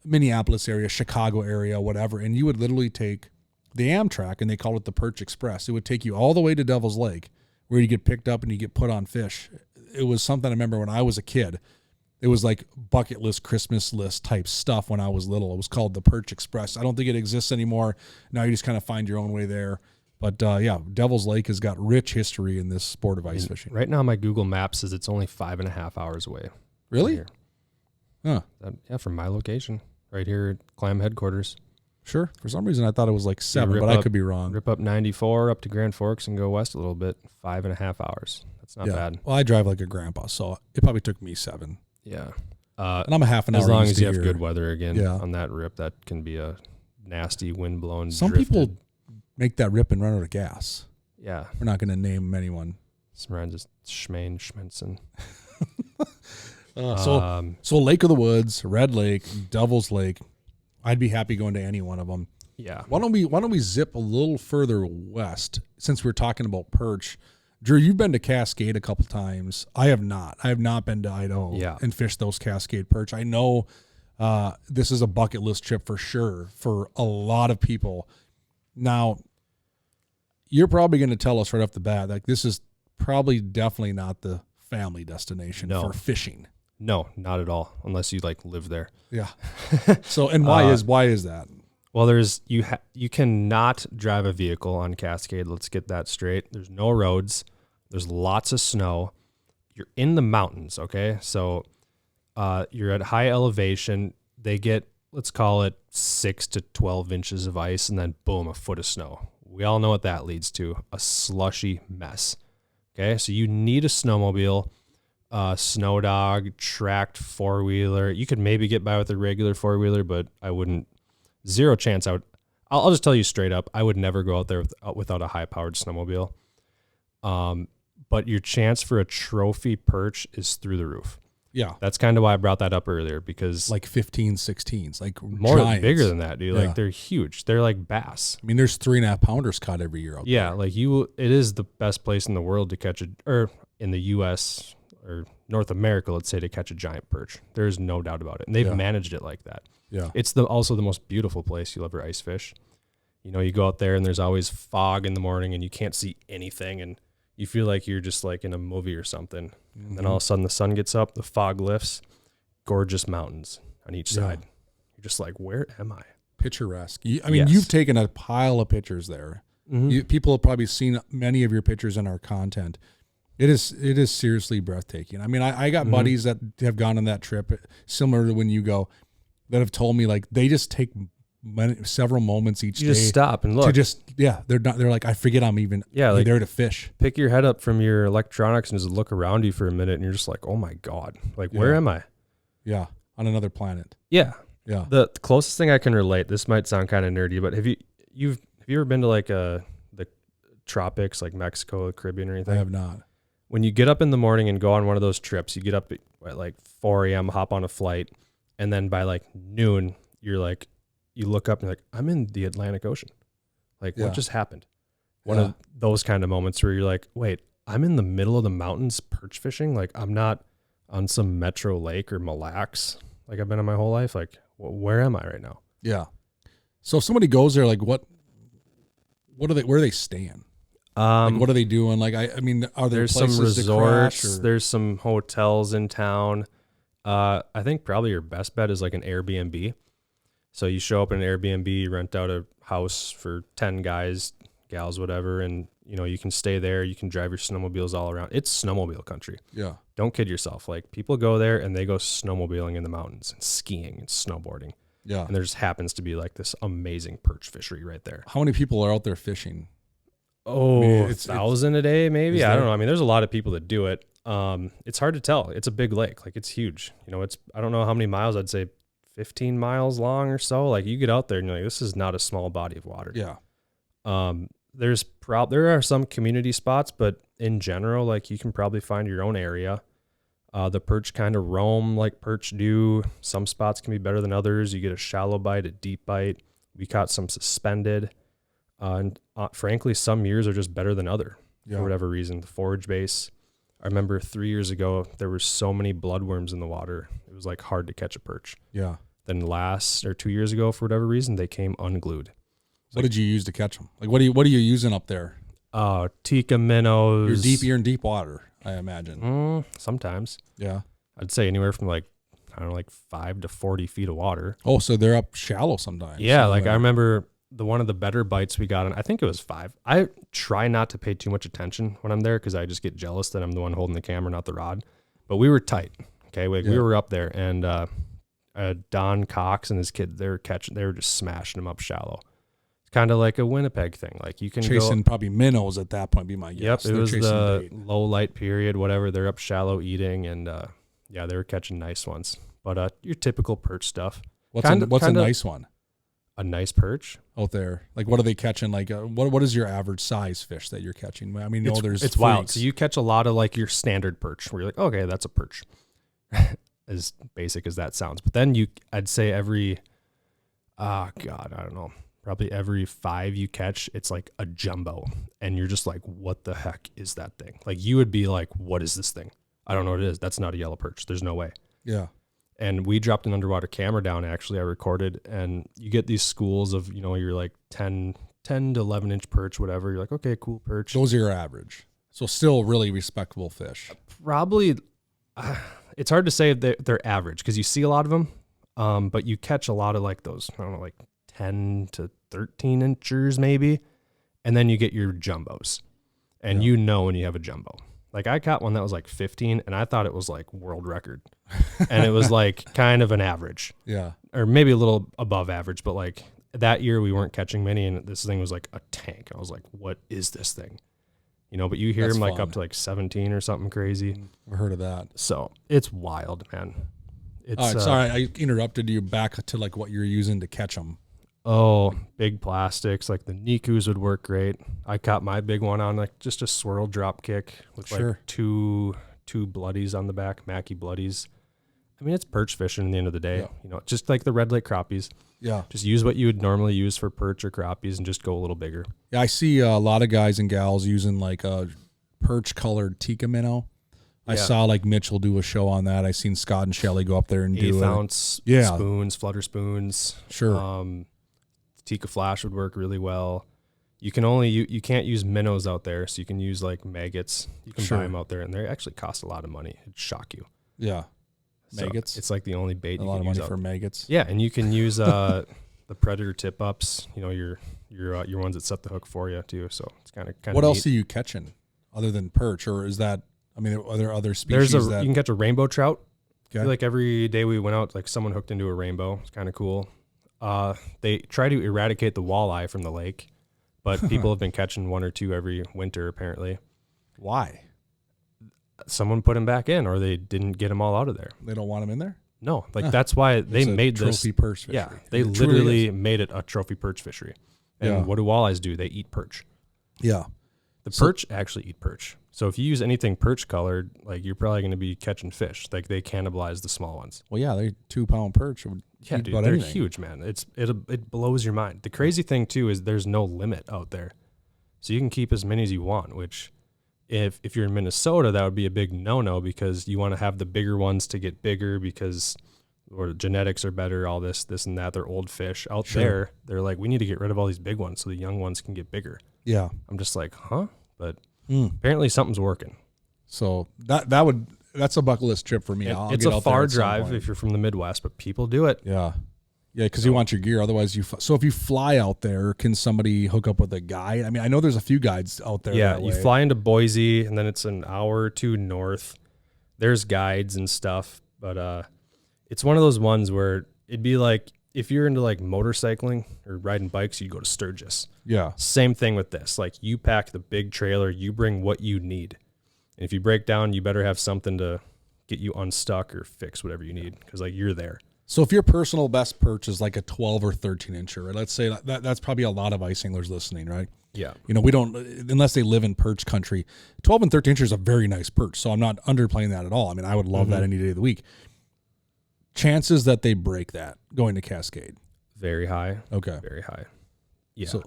Minneapolis area, Chicago area, whatever, and you would literally take the Amtrak, and they called it the Perch Express. It would take you all the way to Devil's Lake, where you get picked up and you get put on fish. It was something I remember when I was a kid. It was like bucket list, Christmas list type stuff when I was little. It was called the Perch Express. I don't think it exists anymore. Now you just kind of find your own way there. But, Devil's Lake has got rich history in this sport of ice fishing. Right now my Google Maps says it's only 5.5 hours away. Really? Huh. From my location, right here at Clam headquarters. Sure. For some reason, I thought it was like 7, but I could be wrong. Rip up 94 up to Grand Forks and go west a little bit. 5.5 hours. That's not bad. Well, I drive like a grandpa, so it probably took me 7. Yeah. And I'm a half an hour. As long as you have good weather again on that rip, that can be a nasty wind blown. Some people make that rip and run out of gas. Yeah. We're not going to name anyone. Some just Schmenson. So Lake of the Woods, Red Lake, Devil's Lake. I'd be happy going to any one of them. Yeah. Why don't we zip a little further west, since we're talking about perch? Drew, you've been to Cascade a couple times. I have not. I have not been to Idaho and fished those Cascade perch. I know this is a bucket list trip for sure for a lot of people. Now, you're probably going to tell us right off the bat, like, this is probably definitely not the family destination for fishing. No, not at all, unless you like live there. Yeah. So, and why is that? Well, you cannot drive a vehicle on Cascade. Let's get that straight. There's no roads. There's lots of snow. You're in the mountains, okay? So you're at high elevation. They get, let's call it 6 to 12 inches of ice, and then boom, a foot of snow. We all know what that leads to, a slushy mess. Okay, so you need a snowmobile, snow dog, tracked four-wheeler. You could maybe get by with a regular four-wheeler, but I wouldn't. Zero chance. I'll just tell you straight up, I would never go out there without a high-powered snowmobile. But your chance for a trophy perch is through the roof. Yeah. That's kind of why I brought that up earlier, because like 15, 16s, like more giants. Bigger than that, dude. Yeah. Like they're huge. They're like bass. I mean, there's 3.5 pounders caught every year out there. Yeah, like it is the best place in the world to catch or in the U.S. or North America, let's say, to catch a giant perch. There's no doubt about it, and they've managed it like that. Yeah, it's also the most beautiful place you'll ever ice fish. You know, you go out there and there's always fog in the morning, and you can't see anything, and you feel like you're just like in a movie or something. And then all of a sudden the sun gets up, the fog lifts, gorgeous mountains on each side. You're just like, where am I? Picturesque. I mean, you've taken a pile of pictures there. People have probably seen many of your pictures in our content. It is seriously breathtaking. I mean, I got buddies that have gone on that trip, similar to when you go, that have told me like they just take several moments each day. You just stop and look. To just they're like, I forget I'm even like, there to fish. Pick your head up from your electronics and just look around you for a minute, and you're just like, oh my God, like where am I? Yeah, on another planet. Yeah. Yeah. The closest thing I can relate, this might sound kind of nerdy, but have you ever been to like the tropics, like Mexico, the Caribbean, or anything? I have not. When you get up in the morning and go on one of those trips, you get up at like 4 a.m., hop on a flight, and then by like noon, you're like, you look up and you're like, I'm in the Atlantic Ocean. Like, what just happened? One of those kind of moments where you're like, wait, I'm in the middle of the mountains perch fishing. Like, I'm not on some metro lake or Mille Lacs like I've been in my whole life. Like, where am I right now? Yeah. So if somebody goes there, like where are they staying? Like, what are they doing? Like, I mean, are there some resorts? To crash, there's some hotels in town. I think probably your best bet is like an Airbnb. So you show up in an Airbnb, rent out a house for 10 guys, gals, whatever, and You know, you can stay there. You can drive your snowmobiles all around. It's snowmobile country. Yeah. Don't kid yourself. Like, people go there and they go snowmobiling in the mountains and skiing and snowboarding. Yeah. And there just happens to be like this amazing perch fishery right there. How many people are out there fishing? Oh, I mean, 1,000 a day, maybe. I there? don't know. I mean, there's a lot of people that do it. It's hard to tell. It's a big lake. Like, it's huge. You know, I don't know how many miles. I'd say 15 miles long or so. Like, you get out there and you're like, this is not a small body of water. Yeah. There are some community spots, but in general, like, you can probably find your own area. The perch kind of roam like perch do. Some spots can be better than others. You get a shallow bite, a deep bite. We caught some suspended. And frankly, some years are just better than other for whatever reason. The forage base. I remember 3 years ago, there were so many bloodworms in the water. It was like hard to catch a perch. Yeah. Then 2 years ago, for whatever reason, they came unglued. What did you use to catch them? Like, what are you using up there? Tikka minnows. You're in deep water, I imagine. Sometimes. Yeah. I'd say anywhere from like 5 to 40 feet of water. Oh, so they're up shallow sometimes. Yeah, like I remember one of the better bites we got, and I think it was 5. I try not to pay too much attention when I'm there because I just get jealous that I'm the one holding the camera, not the rod. But we were tight. Okay, we were up there, and Don Cox and his kid, they were just smashing them up shallow. It's kind of like a Winnipeg thing. Like, you can chasing probably minnows at that point. Be my guess. Yep, it was the low light period, whatever. They're up shallow eating, and they were catching nice ones. But your typical perch stuff. What's a nice one? A nice perch out there. Like, what are they catching? Like, what is your average size fish that you're catching? I mean, it's wild. So you catch a lot of like your standard perch, where you're like, okay, that's a perch. As basic as that sounds, but then I'd say every, I don't know, probably every 5 you catch, it's like a jumbo, and you're just like, what the heck is that thing? Like, you would be like, what is this thing? I don't know what it is. That's not a yellow perch. There's no way. Yeah. And we dropped an underwater camera down. Actually, I recorded, and you get these schools of, you know, you're like 10 to 11 inch perch, whatever. You're like, okay, cool perch. Those are your average. So still really respectable fish. Probably. It's hard to say if they're average because you see a lot of them, but you catch a lot of like those, I don't know, like 10 to 13 inchers maybe, and then you get your jumbos, and you know when you have a jumbo. Like, I caught one that was like 15, and I thought it was like world record, and it was like kind of an average, or maybe a little above average, but like that year we weren't catching many, and this thing was like a tank. I was like, what is this thing? You know, but you hear them like up to like 17 or something crazy. I heard of that. So it's wild, man. All right, sorry, I interrupted you. Back to like what you're using to catch them. Oh, big plastics. Like the Nikus would work great. I caught my big one on like just a swirl drop kick with like two bloodies on the back, Mackie bloodies. I mean, it's perch fishing in the end of the day. You know, just like the red lake crappies. Yeah. Just use what you would normally use for perch or crappies and just go a little bigger. Yeah, I see a lot of guys and gals using like a perch colored Tikka minnow. I saw like Mitchell do a show on that. I seen Scott and Shelly go up there and do 1/8 ounce spoons, flutter spoons. Sure. Tikka flash would work really well. You can only you can't use minnows out there, so you can use like maggots. You can buy them out there, and they actually cost a lot of money. It'd shock you. Yeah. Maggots. So it's like the only bait you can use. A lot of money for maggots. Yeah, and you can use the predator tip ups. You know, your ones that set the hook for you too. So it's kind of What else are you catching other than perch, or is that? I mean, are there other species? You can catch a rainbow trout. Okay. I feel like every day we went out, like someone hooked into a rainbow. It's kind of cool. They try to eradicate the walleye from the lake, but people have been catching 1 or 2 every winter apparently. Why? Someone put him back in, or they didn't get them all out of there. They don't want him in there? No, like that's why they made this trophy perch fishery. Yeah, they literally made it a trophy perch fishery. And what do walleyes do? They eat perch. Yeah. The perch actually eat perch. So if you use anything perch colored, like you're probably going to be catching fish. Like they cannibalize the small ones. Well, yeah, they're 2-pound perch. Yeah, dude, they're huge, man. It blows your mind. The crazy thing too is there's no limit out there, so you can keep as many as you want. Which, if you're in Minnesota, that would be a big no-no because you want to have the bigger ones to get bigger because or genetics are better. All this and that. They're old fish out there. They're like, we need to get rid of all these big ones so the young ones can get bigger. Yeah, I'm just like, huh? But apparently something's working. So that's a bucket list trip for me. It's a far drive if you're from the Midwest, but people do it. Yeah. Yeah, because you want your gear. Otherwise, so if you fly out there, can somebody hook up with a guide? I mean, I know there's a few guides out there. Yeah, that you way. fly into Boise, and then it's an hour or two north. There's guides and stuff, but it's one of those ones where it'd be like if you're into like motorcycling or riding bikes, you go to Sturgis. Yeah. Same thing with this. Like you pack the big trailer, you bring what you need. And if you break down, you better have something to get you unstuck or fix whatever you need because like you're there. So if your personal best perch is like a 12 or 13 incher, right? Let's say that's probably a lot of ice anglers listening, right? Yeah. You know, we don't, unless they live in perch country, 12 and 13 inches is a very nice perch. So I'm not underplaying that at all. I mean, I would love that any day of the week. Chances that they break that going to Cascade. Very high. Okay. Very high. Yeah. So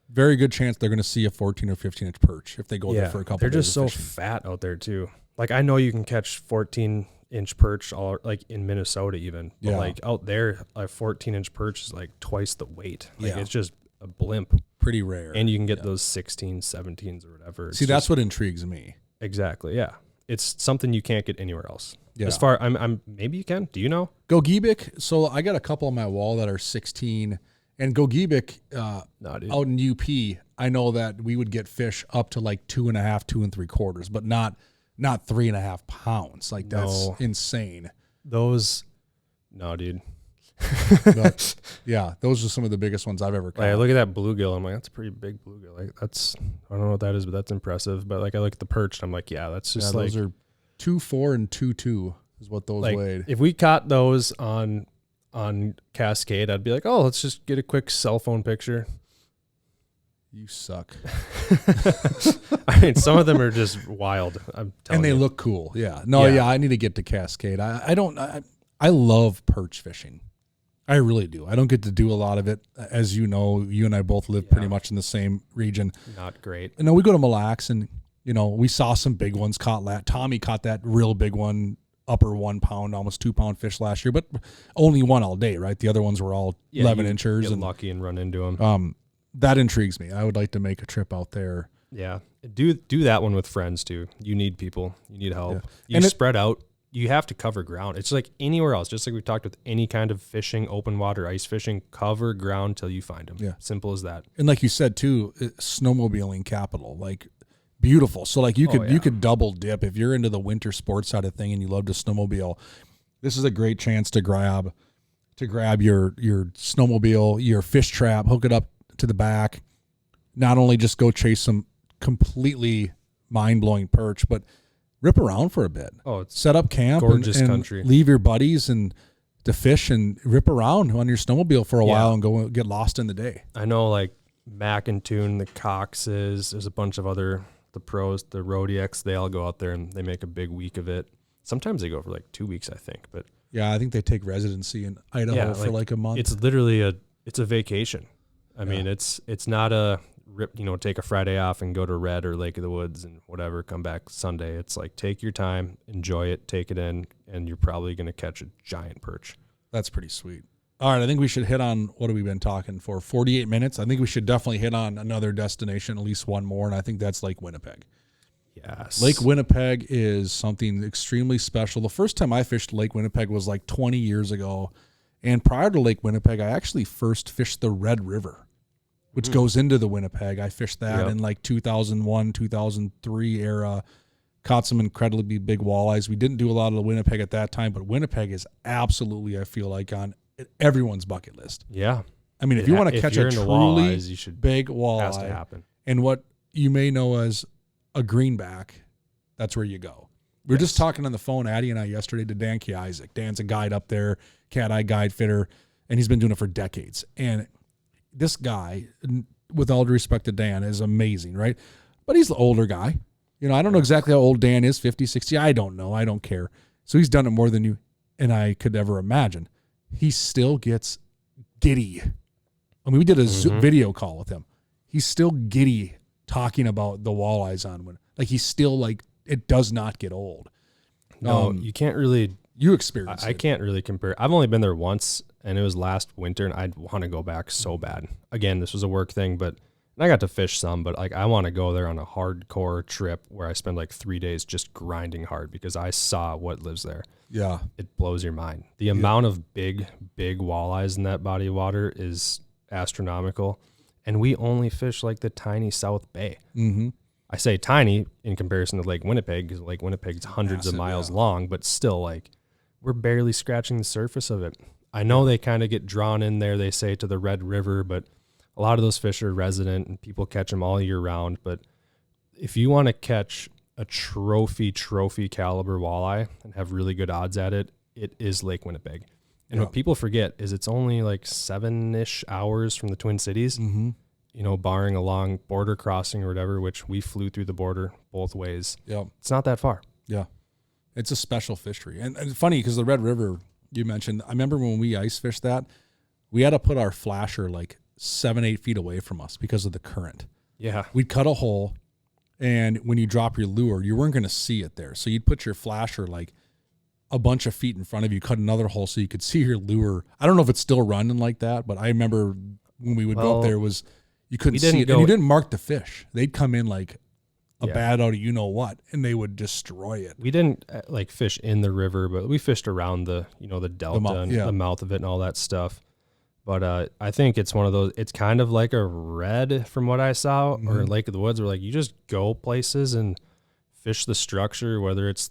very good chance they're going to see a 14 or 15 inch perch if they go there for a couple They're days. just so fat out there too. Like I know you can catch 14-inch perch all like in Minnesota even, but like out there, a 14-inch perch is like twice the weight. Like it's just a blimp. Pretty rare. And you can get those 16s, 17s or whatever. See, that's what intrigues me. Exactly. Yeah. It's something you can't get anywhere else. Yeah. As far I'm maybe you can. Do you know? Gogebic. So I got a couple on my wall that are 16, and Gogebic out in UP. I know that we would get fish up to like 2.5, 2 3/4, but not 3.5 pounds. Like that's insane. Those, no, dude. But, yeah, those are some of the biggest ones I've ever caught. Like, I look at that bluegill. I'm like, that's a pretty big bluegill. Like that's, I don't know what that is, but that's impressive. But like I look at the perch, and I'm like, yeah, that's just like those are 2.4 and 2.2 is what those like, weighed. If we caught those on Cascade, I'd be like, oh, let's just get a quick cell phone picture. You suck. I mean, some of them are just wild. I'm telling and they you. look cool. Yeah. No, yeah, I need to get to Cascade. I love perch fishing. I really do. I don't get to do a lot of it. As you know, you and I both live pretty much in the same region. Not great. And then we go to Mille Lacs, and, you know, we saw some big ones caught. Tommy caught that real big one, upper 1 pound, almost 2 pound fish last year, but only one all day, right? The other ones were all 11 inchers. Get and lucky and run into them. That intrigues me. I would like to make a trip out there. Yeah. Do that one with friends too. You need people. You need help. Yeah. You spread out. You have to cover ground. It's like anywhere else, just like we talked with any kind of fishing, open water, ice fishing, cover ground till you find them. Yeah. Simple as that. And like you said too, snowmobiling capital, like beautiful. So like you could double dip if you're into the winter sports side of thing and you love to snowmobile. This is a great chance to grab your snowmobile, your fish trap, hook it up to the back, not only just go chase some completely mind-blowing perch, but rip around for a bit. Oh, it's set up camp gorgeous and country. Leave your buddies and to fish and rip around on your snowmobile for a while and go get lost in the day. I know like Mac and Tune, the Coxes, there's a bunch of other, the pros, the Rodiacs, they all go out there and they make a big week of it. Sometimes they go for like 2 weeks, I think, but yeah, I think they take residency in Idaho for like a month. It's literally it's a vacation. I mean, it's not a rip, take a Friday off and go to Red or Lake of the Woods and whatever, come back Sunday. It's like, take your time, enjoy it, take it in, and you're probably going to catch a giant perch. That's pretty sweet. All right, I think we should hit on, what have we been talking for, 48 minutes? I think we should definitely hit on another destination, at least one more, and I think that's Lake Winnipeg. Yes. Lake Winnipeg is something extremely special. The first time I fished Lake Winnipeg was like 20 years ago, and prior to Lake Winnipeg, I actually first fished the Red River, which goes into the Winnipeg. I fished that in like 2001, 2003 era, caught some incredibly big walleyes. We didn't do a lot of the Winnipeg at that time, but Winnipeg is absolutely, I feel like, on everyone's bucket list. Yeah. I mean, if you want to catch a truly walleyes, big walleye, has to happen. And what you may know as a greenback, that's where you go. We were just talking on the phone, Addie and I, yesterday to Dan K. Isaac. Dan's a guide up there, cat-eye guide fitter, and he's been doing it for decades. And this guy, with all due respect to Dan, is amazing, right? But he's the older guy. I don't know exactly how old Dan is, 50, 60. I don't know. I don't care. So he's done it more than you and I could ever imagine. He still gets giddy. I mean, we did a video call with him. He's still giddy talking about the walleyes on one. Like, he's still like, it does not get old. No, you can't really. You experience I can't really compare. I've only been there once, and it was last winter, and I'd want to go back so bad. Again, this was a work thing, but And I got to fish some, but like I want to go there on a hardcore trip where I spend like 3 days just grinding hard because I saw what lives there. Yeah. It blows your mind. The amount of big walleyes in that body of water is astronomical. And we only fish like the tiny South Bay. Mm-hmm. I say tiny in comparison to Lake Winnipeg because Lake Winnipeg's hundreds of miles long, but still like we're barely scratching the surface of it. I know they kind of get drawn in there, they say, to the Red River, but a lot of those fish are resident and people catch them all year round. But if you want to catch a trophy caliber walleye and have really good odds at it, it is Lake Winnipeg. And what people forget is it's only like 7-ish hours from the Twin Cities, mm-hmm. you know, barring a long border crossing or whatever, which we flew through the border both ways. Yeah. It's not that far. Yeah. It's a special fishery. And it's funny because the Red River you mentioned, I remember when we ice fished that, we had to put our flasher like 7-8 feet away from us because of the current. Yeah. We'd cut a hole, and when you drop your lure, you weren't going to see it there. So you'd put your flasher like a bunch of feet in front of you, cut another hole so you could see your lure. I don't know if it's still running like that, but I remember when we would go up there, you couldn't see it. And you didn't mark the fish. They'd come in like a bat out of you know what, and they would destroy it. We didn't like fish in the river, but we fished around the delta and the mouth of it and all that stuff. But I think it's one of those, it's kind of like a red from what I saw, or Lake of the Woods, where like you just go places and fish the structure, whether it's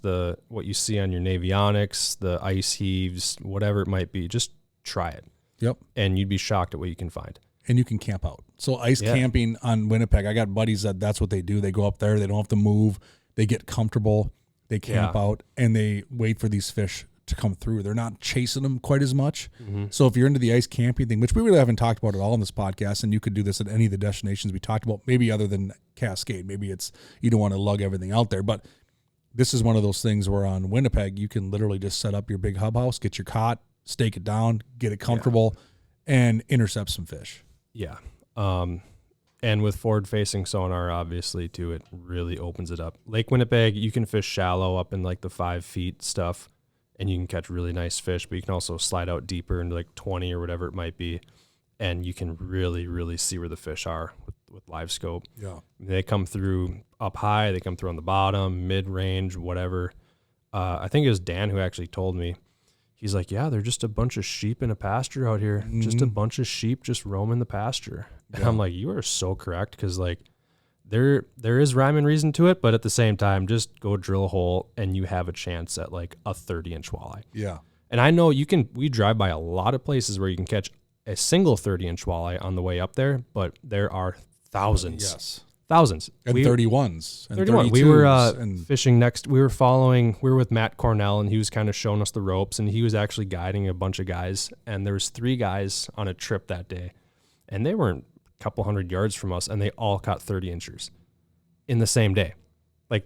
what you see on your Navionics, the ice heaves, whatever it might be, just try it. Yep. And you'd be shocked at what you can find. And you can camp out. So ice camping on Winnipeg, I got buddies that's what they do. They go up there, they don't have to move, they get comfortable, they camp out, and they wait for these fish to come through. They're not chasing them quite as much. Mm-hmm. So if you're into the ice camping thing, which we really haven't talked about at all in this podcast, and you could do this at any of the destinations we talked about, maybe other than Cascade, maybe it's you don't want to lug everything out there, but this is one of those things where on Winnipeg, you can literally just set up your big hub house, get your cot, stake it down, get it comfortable, and intercept some fish. Yeah. And with forward-facing sonar, obviously, too, it really opens it up. Lake Winnipeg, you can fish shallow up in like the 5 feet stuff, and you can catch really nice fish, but you can also slide out deeper into like 20 or whatever it might be, and you can really, really see where the fish are with live scope. Yeah. They come through up high, they come through on the bottom, mid-range, whatever. I think it was Dan who actually told me. He's like, yeah, they're just a bunch of sheep in a pasture out here. Mm-hmm. Just a bunch of sheep just roaming the pasture. And I'm like, you are so correct, because like there is rhyme and reason to it, but at the same time, just go drill a hole and you have a chance at like a 30-inch walleye. Yeah. And I know we drive by a lot of places where you can catch a single 30-inch walleye on the way up there, but there are thousands. Yes. Thousands. And 31s. And 31. 32s. We were fishing we were with Matt Cornell, and he was kind of showing us the ropes, and he was actually guiding a bunch of guys. And there was 3 guys on a trip that day, and they weren't a couple hundred yards from us, and they all caught 30-inchers in the same day. Like,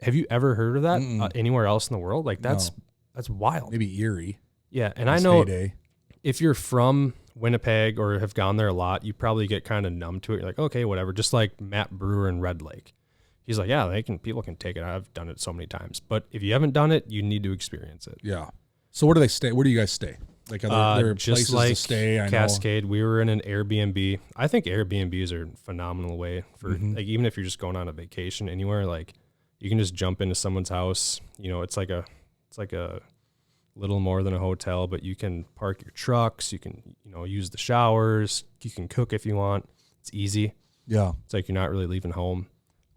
have you ever heard of that anywhere else in the world? Like, that's wild. Maybe Erie. Yeah, and I know if you're from Winnipeg or have gone there a lot, you probably get kind of numb to it. You're like, okay, whatever. Just like Matt Brewer in Red Lake. He's like, yeah, people can take it. I've done it so many times. But if you haven't done it, you need to experience it. Yeah. So where do they stay? Where do you guys stay? Like, are there just places like to stay? I Cascade, we were in an Airbnb. I think Airbnbs are a phenomenal way for, like, even if you're just going on a vacation anywhere, like, you can just jump into someone's house. You know, it's like a little more than a hotel, but you can park your trucks, you can, use the showers, you can cook if you want. It's easy. Yeah. It's like you're not really leaving home.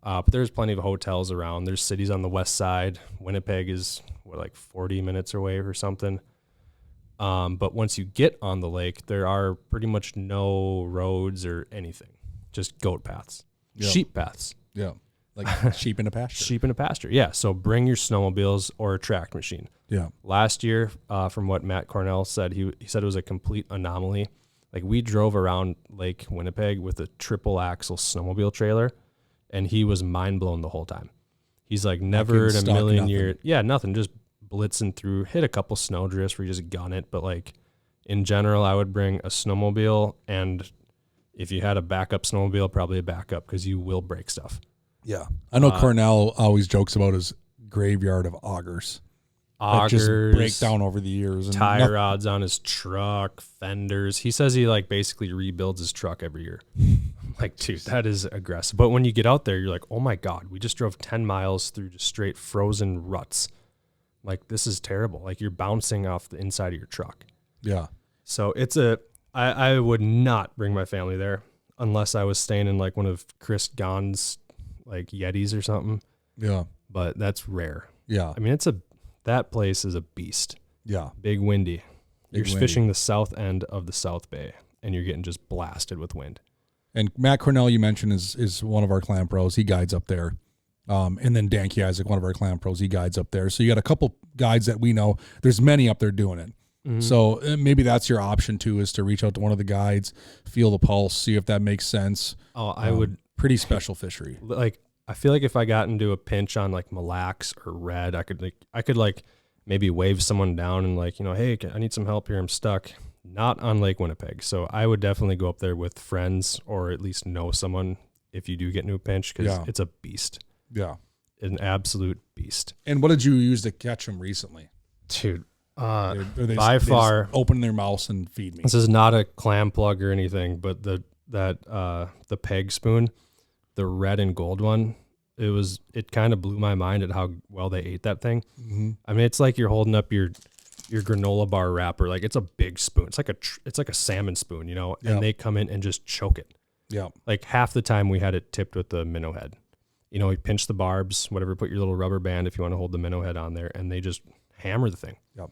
But there's plenty of hotels around. There's cities on the west side. Winnipeg is like 40 minutes away or something. But once you get on the lake, there are pretty much no roads or anything. Just goat paths, sheep paths. Yeah. Like sheep in a pasture. Sheep in a pasture. Yeah. So bring your snowmobiles or a track machine. Yeah. Last year, from what Matt Cornell said, he said it was a complete anomaly. Like, we drove around Lake Winnipeg with a triple axle snowmobile trailer, and he was mind blown the whole time. He's like, never in a million years. Yeah, nothing. Just blitzing through, hit a couple snow drifts where you just gun it. But like, in general, I would bring a snowmobile, and if you had a backup snowmobile, probably a backup, because you will break stuff. Yeah. I know Cornell always jokes about his graveyard of augers. That just break down over the years. And tie rods on his truck, fenders. He says he like basically rebuilds his truck every year. Like, dude, that is aggressive. But when you get out there, you're like, oh my God, we just drove 10 miles through just straight frozen ruts. Like, this is terrible. Like, you're bouncing off the inside of your truck. Yeah. So I would not bring my family there unless I was staying in like one of Chris Gahn's like Yetis or something. Yeah. But that's rare. Yeah. I mean, that place is a beast. Yeah. Big windy. You're windy. fishing the south end of the South Bay and you're getting just blasted with wind. And Matt Cornell, you mentioned, is one of our clam pros. He guides up there. And then Dan Kiasek, one of our clam pros, he guides up there. So you got a couple guides that we know. There's many up there doing it. Mm-hmm. So maybe that's your option too, is to reach out to one of the guides, feel the pulse, see if that makes sense. Oh, I would. Pretty special fishery. Like, I feel like if I got into a pinch on like Mille Lacs or red, I could maybe wave someone down and like, hey, I need some help here. I'm stuck. Not on Lake Winnipeg. So I would definitely go up there with friends or at least know someone if you do get into a pinch, because it's a beast. Yeah. An absolute beast. And what did you use to catch them recently? Dude, they by far open their mouths and feed me. This is not a clam plug or anything, but the peg spoon, the red and gold one, it kind of blew my mind at how well they ate that thing. Mm-hmm. I mean, it's like you're holding up your granola bar wrapper. Like, it's a big spoon. It's like a salmon spoon, and they come in and just choke it. Yeah. Like half the time we had it tipped with the minnow head. We pinch the barbs, whatever, put your little rubber band if you want to hold the minnow head on there, and they just hammer the thing. Yep.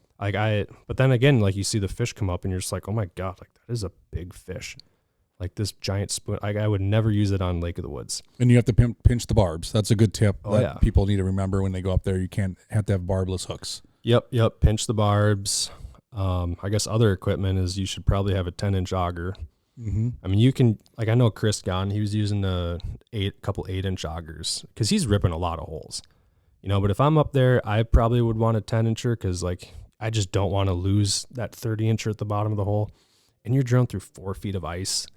But then again, like, you see the fish come up and you're just like, oh my God, like, that is a big fish. Like, this giant spoon, I would never use it on Lake of the Woods. And you have to pinch the barbs. That's a good tip that people need to remember when they go up there. You have to have barbless hooks. Yep. Pinch the barbs. I guess other equipment is you should probably have a 10-inch auger. Mm-hmm. I mean, you can, like, I know Chris Gahn, he was using a couple 8-inch augers because he's ripping a lot of holes. But if I'm up there, I probably would want a 10-incher because, like, I just don't want to lose that 30-incher at the bottom of the hole. And you're drilling through 4 feet of ice.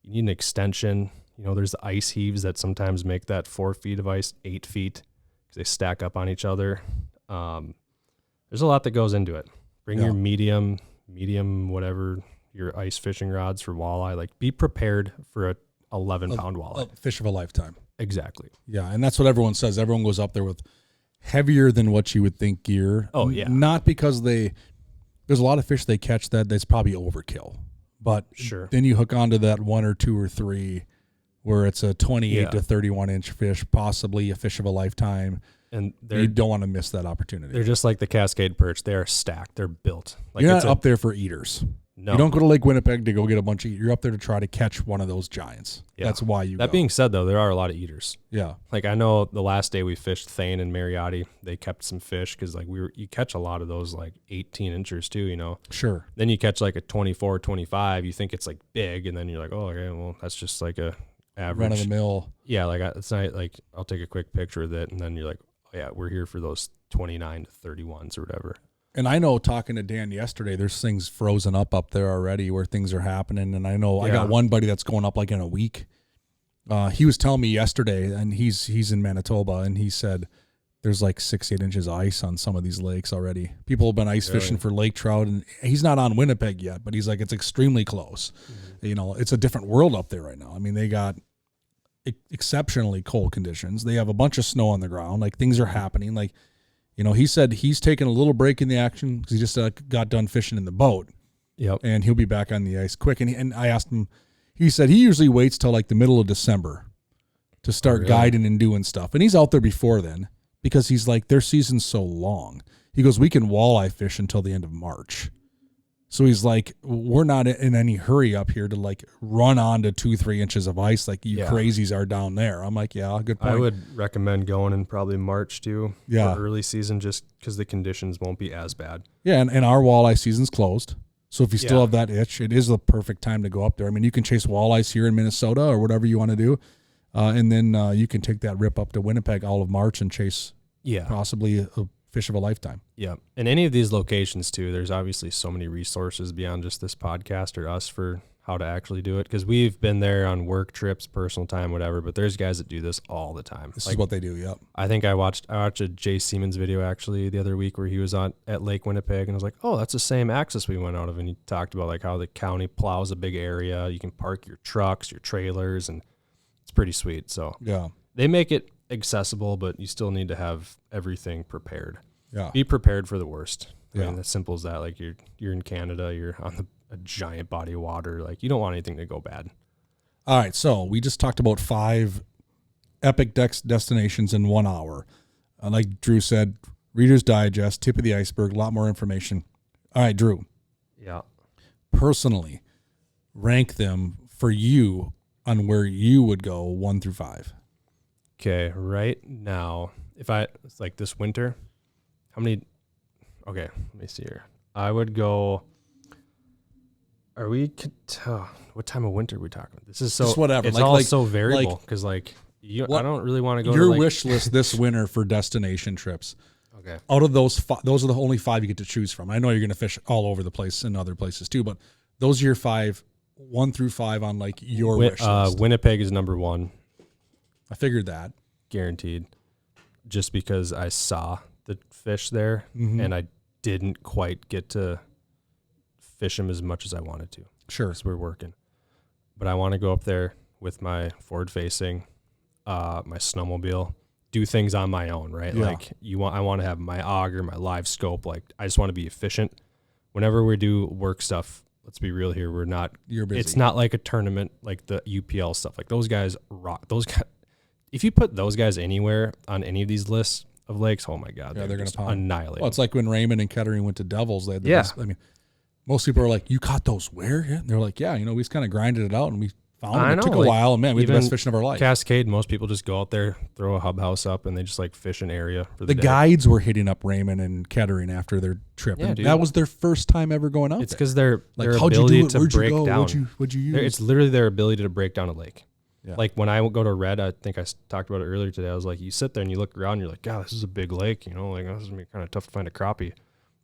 You need an extension. There's the ice heaves that sometimes make that 4 feet of ice 8 feet because they stack up on each other. There's a lot that goes into it. Bring your medium, whatever, your ice fishing rods for walleye. Like, be prepared for a 11-pound walleye. A fish of a lifetime. Exactly. Yeah, and that's what everyone says. Everyone goes up there with heavier than what you would think gear. Oh, yeah. Not because there's a lot of fish they catch that's probably overkill. But sure, then you hook onto that 1 or 2 or 3 where it's a 28 to 31-inch fish, possibly a fish of a lifetime. And you don't want to miss that opportunity. They're just like the Cascade perch. They are stacked. They're built. Like, you're not up there for eaters. No. You don't go to Lake Winnipeg to go get a bunch of eaters. You're up there to try to catch one of those giants. Yeah. That's why you go. That being said, though, there are a lot of eaters. Yeah. Like, I know the last day we fished Thane and Mariotti, they kept some fish because, like, you catch a lot of those, like, 18-inchers too, Sure. Then you catch, like, a 24, 25. You think it's, like, big, and then you're like, oh, okay, well, that's just, like, a average. Run-of-the-mill. Yeah, like, it's not, like, I'll take a quick picture of it, and then you're like, oh, yeah, we're here for those 29 to 31s or whatever. And I know, talking to Dan yesterday, there's things frozen up there already where things are happening. And I know I got one buddy that's going up like in a week. He was telling me yesterday, and he's in Manitoba, and he said there's like 6-8 inches of ice on some of these lakes already. People have been ice fishing for lake trout, and he's not on Winnipeg yet, but he's like, it's extremely close. Mm-hmm. It's a different world up there right now. I mean, they got exceptionally cold conditions. They have a bunch of snow on the ground. Like, things are happening. Like, he said he's taking a little break in the action because he just got done fishing in the boat. Yep. And he'll be back on the ice quick. And I asked him, he said he usually waits till like the middle of December to start guiding and doing stuff. And he's out there before then because he's like, their season's so long. He goes, we can walleye fish until the end of March. So he's like, we're not in any hurry up here to like run on to 2-3 inches of ice like you crazies are down there. I'm like, yeah, good point. I would recommend going in probably March too. Yeah. For early season, just because the conditions won't be as bad. Yeah, and our walleye season's closed. So if you still have that itch, it is the perfect time to go up there. I mean, you can chase walleyes here in Minnesota or whatever you want to do. And then you can take that rip up to Winnipeg all of March and chase possibly a fish of a lifetime. Yeah. And any of these locations too, there's obviously so many resources beyond just this podcast or us for how to actually do it, because we've been there on work trips, personal time, whatever, but there's guys that do this all the time. This is what they do. Yep. I think I watched a Jay Siemens video actually the other week where he was at Lake Winnipeg, and I was like, oh, that's the same access we went out of. And he talked about like how the county plows a big area. You can park your trucks, your trailers, and it's pretty sweet. So yeah, they make it accessible, but you still need to have everything prepared. Yeah. Be prepared for the worst. I Yeah. mean, as simple as that. Like you're in Canada, you're on a giant body of water. Like you don't want anything to go bad. All right. So we just talked about 5 epic destinations in 1 hour. Like Drew said, Reader's Digest, tip of the iceberg, a lot more information. All right, Drew. Yeah. Personally, rank them for you on where you would go 1 through 5. Okay. Right now, it's like this winter, how many? Okay. Let me see here. I would go. What time of winter are we talking? This is so Just whatever. It's Like- all like- so variable because I don't really want to go. Your to like, wish list this winter for destination trips. Okay. Out of those, those are the only 5 you get to choose from. I know you're going to fish all over the place and other places too, but those are your 5, 1 through 5 on like your wish list. Winnipeg is number 1, I figured that. guaranteed. Just because I saw the fish there Mhm. and I didn't quite get to fish them as much as I wanted to. Sure. Because we're working. But I want to go up there with my forward facing, my snowmobile, do things on my own, right? Yeah. Like I want to have my auger, my live scope. Like I just want to be efficient. Whenever we do work stuff, let's be real here. You're busy. It's not like a tournament like the UPL stuff. Like those guys rock. Those guys, if you put those guys anywhere on any of these lists of lakes, oh my God, Yeah, they're just gonna pound. annihilate. Well, it's like when Raymond and Kettering went to Devils. They had the Yeah. best, I mean, most people are like, "You caught those where?" Yeah, and they're like, "Yeah, we just kind of grinded it out and we found them. I It know, took a like, while, and man, we had the best even fishing of our life." Cascade, most people just go out there, throw a hub house up, and they just like fish an area for the The day. guides were hitting up Raymond and Kettering after their trip, Yeah, and dude. that was their first time ever going out It's there. because their Like, how'd you ability do it? to Where'd you break go? down. What'd you use? It's literally their ability to break down a lake. Yeah. Like when I go to Red, I think I talked about it earlier today. I was like, you sit there and you look around, and you're like, God, this is a big lake. Like this is gonna be kind of tough to find a crappie.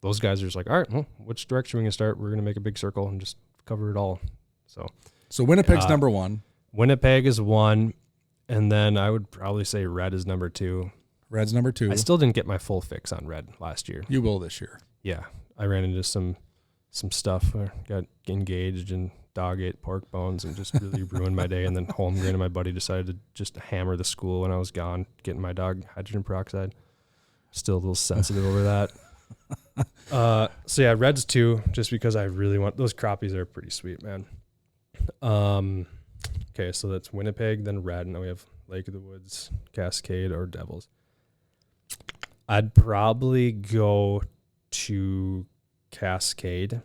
Those guys are just like, all right, well, which direction are we gonna start? We're gonna make a big circle and just cover it all. So Winnipeg's number 1. Winnipeg is 1, and then I would probably say Red is number 2. Red's number 2. I still didn't get my full fix on Red last year. You will this year. Yeah, I ran into some stuff. I got engaged and dog ate pork bones and just really ruined my day. And then Holmgren and my buddy decided to just hammer the school when I was gone, getting my dog hydrogen peroxide. Still a little sensitive over that. So yeah, Red's 2, just because I really want those crappies are pretty sweet, man. Okay, so that's Winnipeg, then Red, and now we have Lake of the Woods, Cascade, or Devils. I'd probably go to Cascade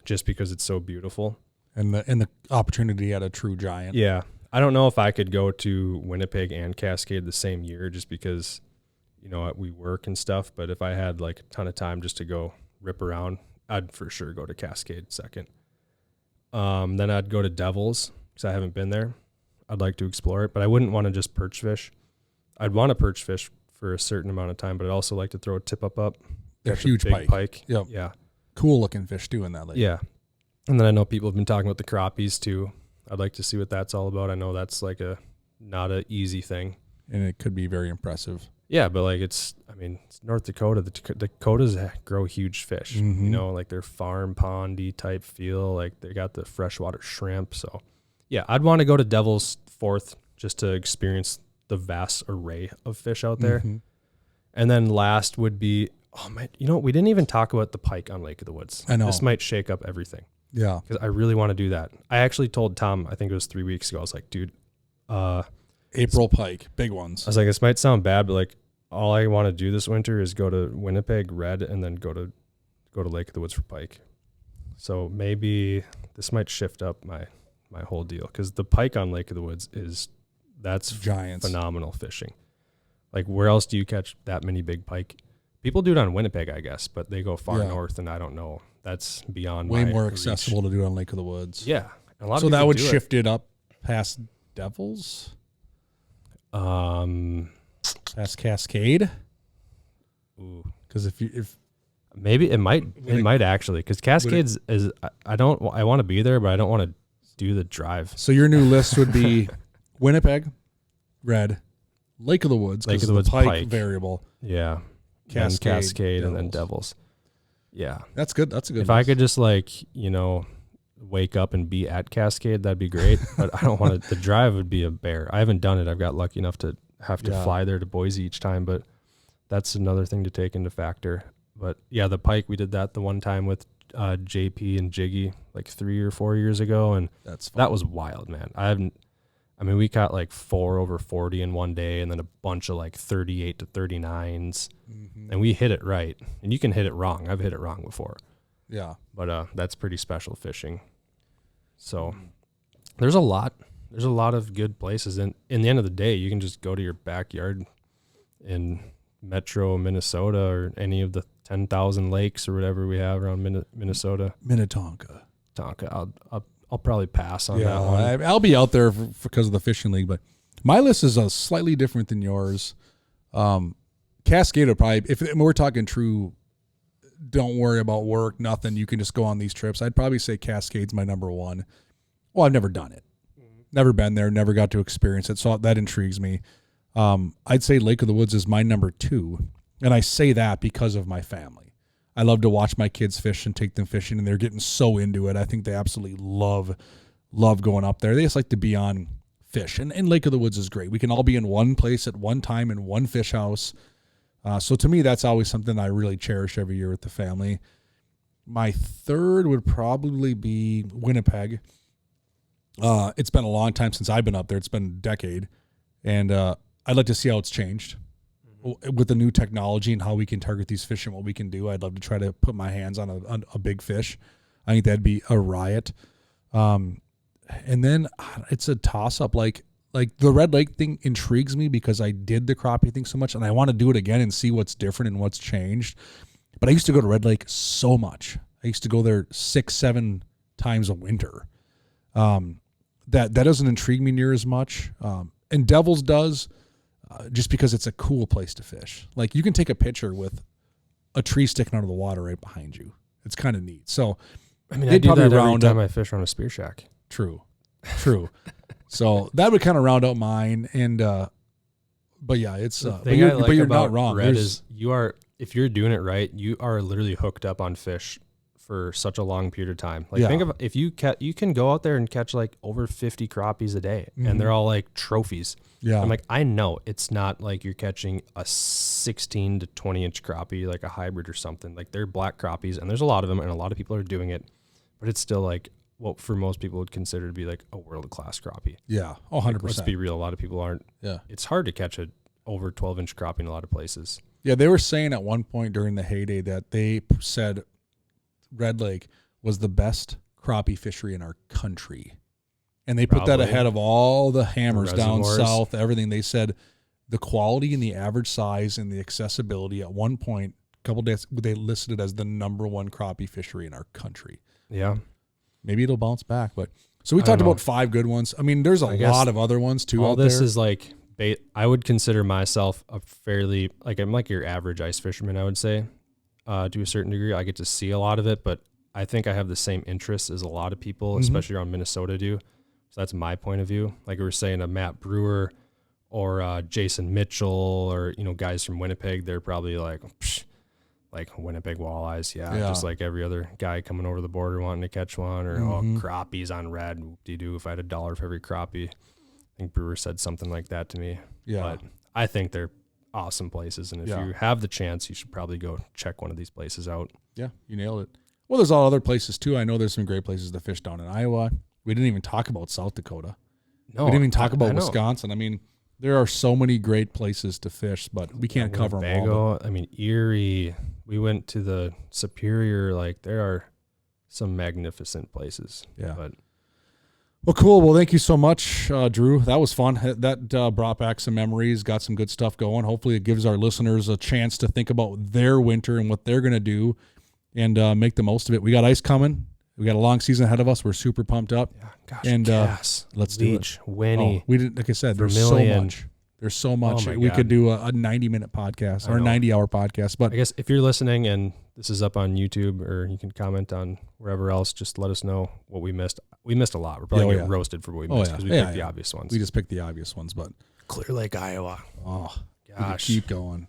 just because it's so beautiful. And the opportunity at a true giant. Yeah. I don't know if I could go to Winnipeg and Cascade the same year just because, we work and stuff. But if I had like a ton of time just to go rip around, I'd for sure go to Cascade second. Then I'd go to Devils because I haven't been there. I'd like to explore it, but I wouldn't want to just perch fish. I'd want to perch fish for a certain amount of time, but I'd also like to throw a tip up. They're catch a huge big pike. Yep. Yeah. Cool looking fish too in that lake. Yeah. And then I know people have been talking about the crappies too. I'd like to see what that's all about. I know that's like not a easy thing. And it could be very impressive. Yeah, but like it's North Dakota. The Dakotas grow huge fish. Mhm. Like they're farm pondy type feel. Like they got the freshwater shrimp. So yeah, I'd want to go to Devil's 4th just to experience the vast array of fish out there. Mhm. And then last would be, we didn't even talk about the pike on Lake of the Woods. I know. This might shake up everything. Yeah. Because I really want to do that. I actually told Tom, I think it was 3 weeks ago, I was like, dude, April pike, big ones. I was like, this might sound bad, but like all I want to do this winter is go to Winnipeg Red and then go to Lake of the Woods for pike. So maybe this might shift up my whole deal because the pike on Lake of the Woods that's Giants. phenomenal fishing. Like where else do you catch that many big pike? People do it on Winnipeg, I guess, but they go far Yeah. north, and I don't know. That's beyond Way my more reach. accessible to do on Lake of the Woods. Yeah, and a lot So of that people would do it. shift it up past Devils, Ooh. past Cascade. Because if Maybe it might actually, because Cascades I want to be there, but I don't want to do the drive. So your new list would be Winnipeg, Red, Lake of the Woods, Pike variable. Yeah. Cascade and then Devils. Yeah. That's good. That's a good If list. I could just wake up and be at Cascade, that'd be great. But I don't want to, the drive would be a bear. I haven't done it. I've got lucky enough to have to fly there to Boise each time, but that's another thing to take into factor. But yeah, the Pike, we did that the one time with JP and Jiggy like 3 or 4 years ago, and that was wild, man. We caught like 4 over 40 in one day, and then a bunch of like 38 to 39s, and we hit it right. And you can hit it wrong. I've hit it wrong before. Yeah, but that's pretty special fishing. So there's a lot of good places, and in the end of the day, you can just go to your backyard in Metro Minnesota or any of the 10,000 lakes or whatever we have around Minnesota. Minnetonka. I'll probably pass on that one. I'll be out there because of the fishing league, but my list is slightly different than yours. Cascade would probably, if we're talking true, don't worry about work, nothing, you can just go on these trips, I'd probably say Cascade's my number one. Well, I've never done it. Never been there, never got to experience it, so that intrigues me. I'd say Lake of the Woods is my number 2, and I say that because of my family. I love to watch my kids fish and take them fishing, and they're getting so into it. I think they absolutely love going up there. They just like to be on fish, and Lake of the Woods is great. We can all be in one place at one time in one fish house. So to me, that's always something I really cherish every year with the family. My third would probably be Winnipeg. It's been a long time since I've been up there. It's been a decade, and I'd like to see how it's changed with the new technology and how we can target these fish and what we can do. I'd love to try to put my hands on a big fish. I think that'd be a riot. And then it's a toss-up. Like the Red Lake thing intrigues me because I did the crappie thing so much, and I want to do it again and see what's different and what's changed. But I used to go to Red Lake so much. I used to go there 6-7 times a winter. That doesn't intrigue me near as much. And Devils does, just because it's a cool place to fish. Like, you can take a picture with a tree sticking out of the water right behind you. It's kind of neat. So, I do that every time I fish on a spear shack. True. So that would kind of round out mine. And but yeah, it's but you're not wrong. Red is if you're doing it right, you are literally hooked up on fish for such a long period of time. Like, think of if you can go out there and catch like over 50 crappies a day, and they're all like trophies. Yeah. I'm like, I know it's not like you're catching a 16 to 20 inch crappie, like a hybrid or something. Like, they're black crappies, and there's a lot of them, and a lot of people are doing it, but it's still like what for most people would consider to be like a world class crappie. Yeah. 100%. Let's be real. A lot of people aren't. Yeah. It's hard to catch a over 12 inch crappie in a lot of places. Yeah. They were saying at one point during the heyday that they said Red Lake was the best crappie fishery in our country. And they put that ahead of all the hammers down south, everything. They said the quality and the average size and the accessibility at one point, a couple days, they listed it as the number 1 crappie fishery in our country. Yeah. Maybe it'll bounce back. But so we talked about 5 good ones. I mean, there's a lot of other ones too. All this is like, I would consider myself a fairly, like, I'm like your average ice fisherman, I would say, to a certain degree. I get to see a lot of it, but I think I have the same interests as a lot of people, especially around Minnesota, do. So that's my point of view. Like we were saying, a Matt Brewer or Jason Mitchell or, guys from Winnipeg, they're probably like, like Winnipeg walleyes. Yeah. Just like every other guy coming over the border wanting to catch one, or crappies on red. Whoop-de-doo. If I had $1 for every crappie, I think Brewer said something like that to me. Yeah. But I think they're awesome places. And if you have the chance, you should probably go check one of these places out. Yeah. You nailed it. Well, there's all other places too. I know there's some great places to fish down in Iowa. We didn't even talk about South Dakota. No, we didn't even talk about Wisconsin. I mean, there are so many great places to fish, but we can't cover them all. I mean, Erie. We went to the Superior. Like, there are some magnificent places. Yeah. Well, cool. Well, thank you so much, Drew. That was fun. That brought back some memories, got some good stuff going. Hopefully it gives our listeners a chance to think about their winter and what they're going to do and make the most of it. We got ice coming. We got a long season ahead of us. We're super pumped up. Yeah, gosh, and let's do it. Winnie. We didn't, like I said, there's so much. There's so much. We could do a 90-minute podcast or a 90-hour podcast. But I guess if you're listening and this is up on YouTube, or you can comment on wherever else. Just let us know what we missed. We missed a lot. We're probably getting roasted for what we missed because we picked the obvious ones. We just picked the obvious ones, but Clear Lake, Iowa. Oh, gosh. Keep going.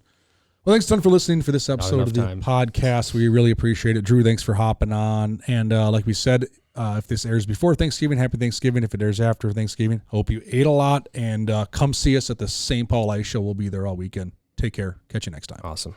Well, thanks a ton for listening for this episode of the podcast. We really appreciate it. Drew, thanks for hopping on. And like we said, if this airs before Thanksgiving, happy Thanksgiving. If it airs after Thanksgiving, hope you ate a lot. And come see us at the St. Paul Ice Show. We'll be there all weekend. Take care. Catch you next time. Awesome.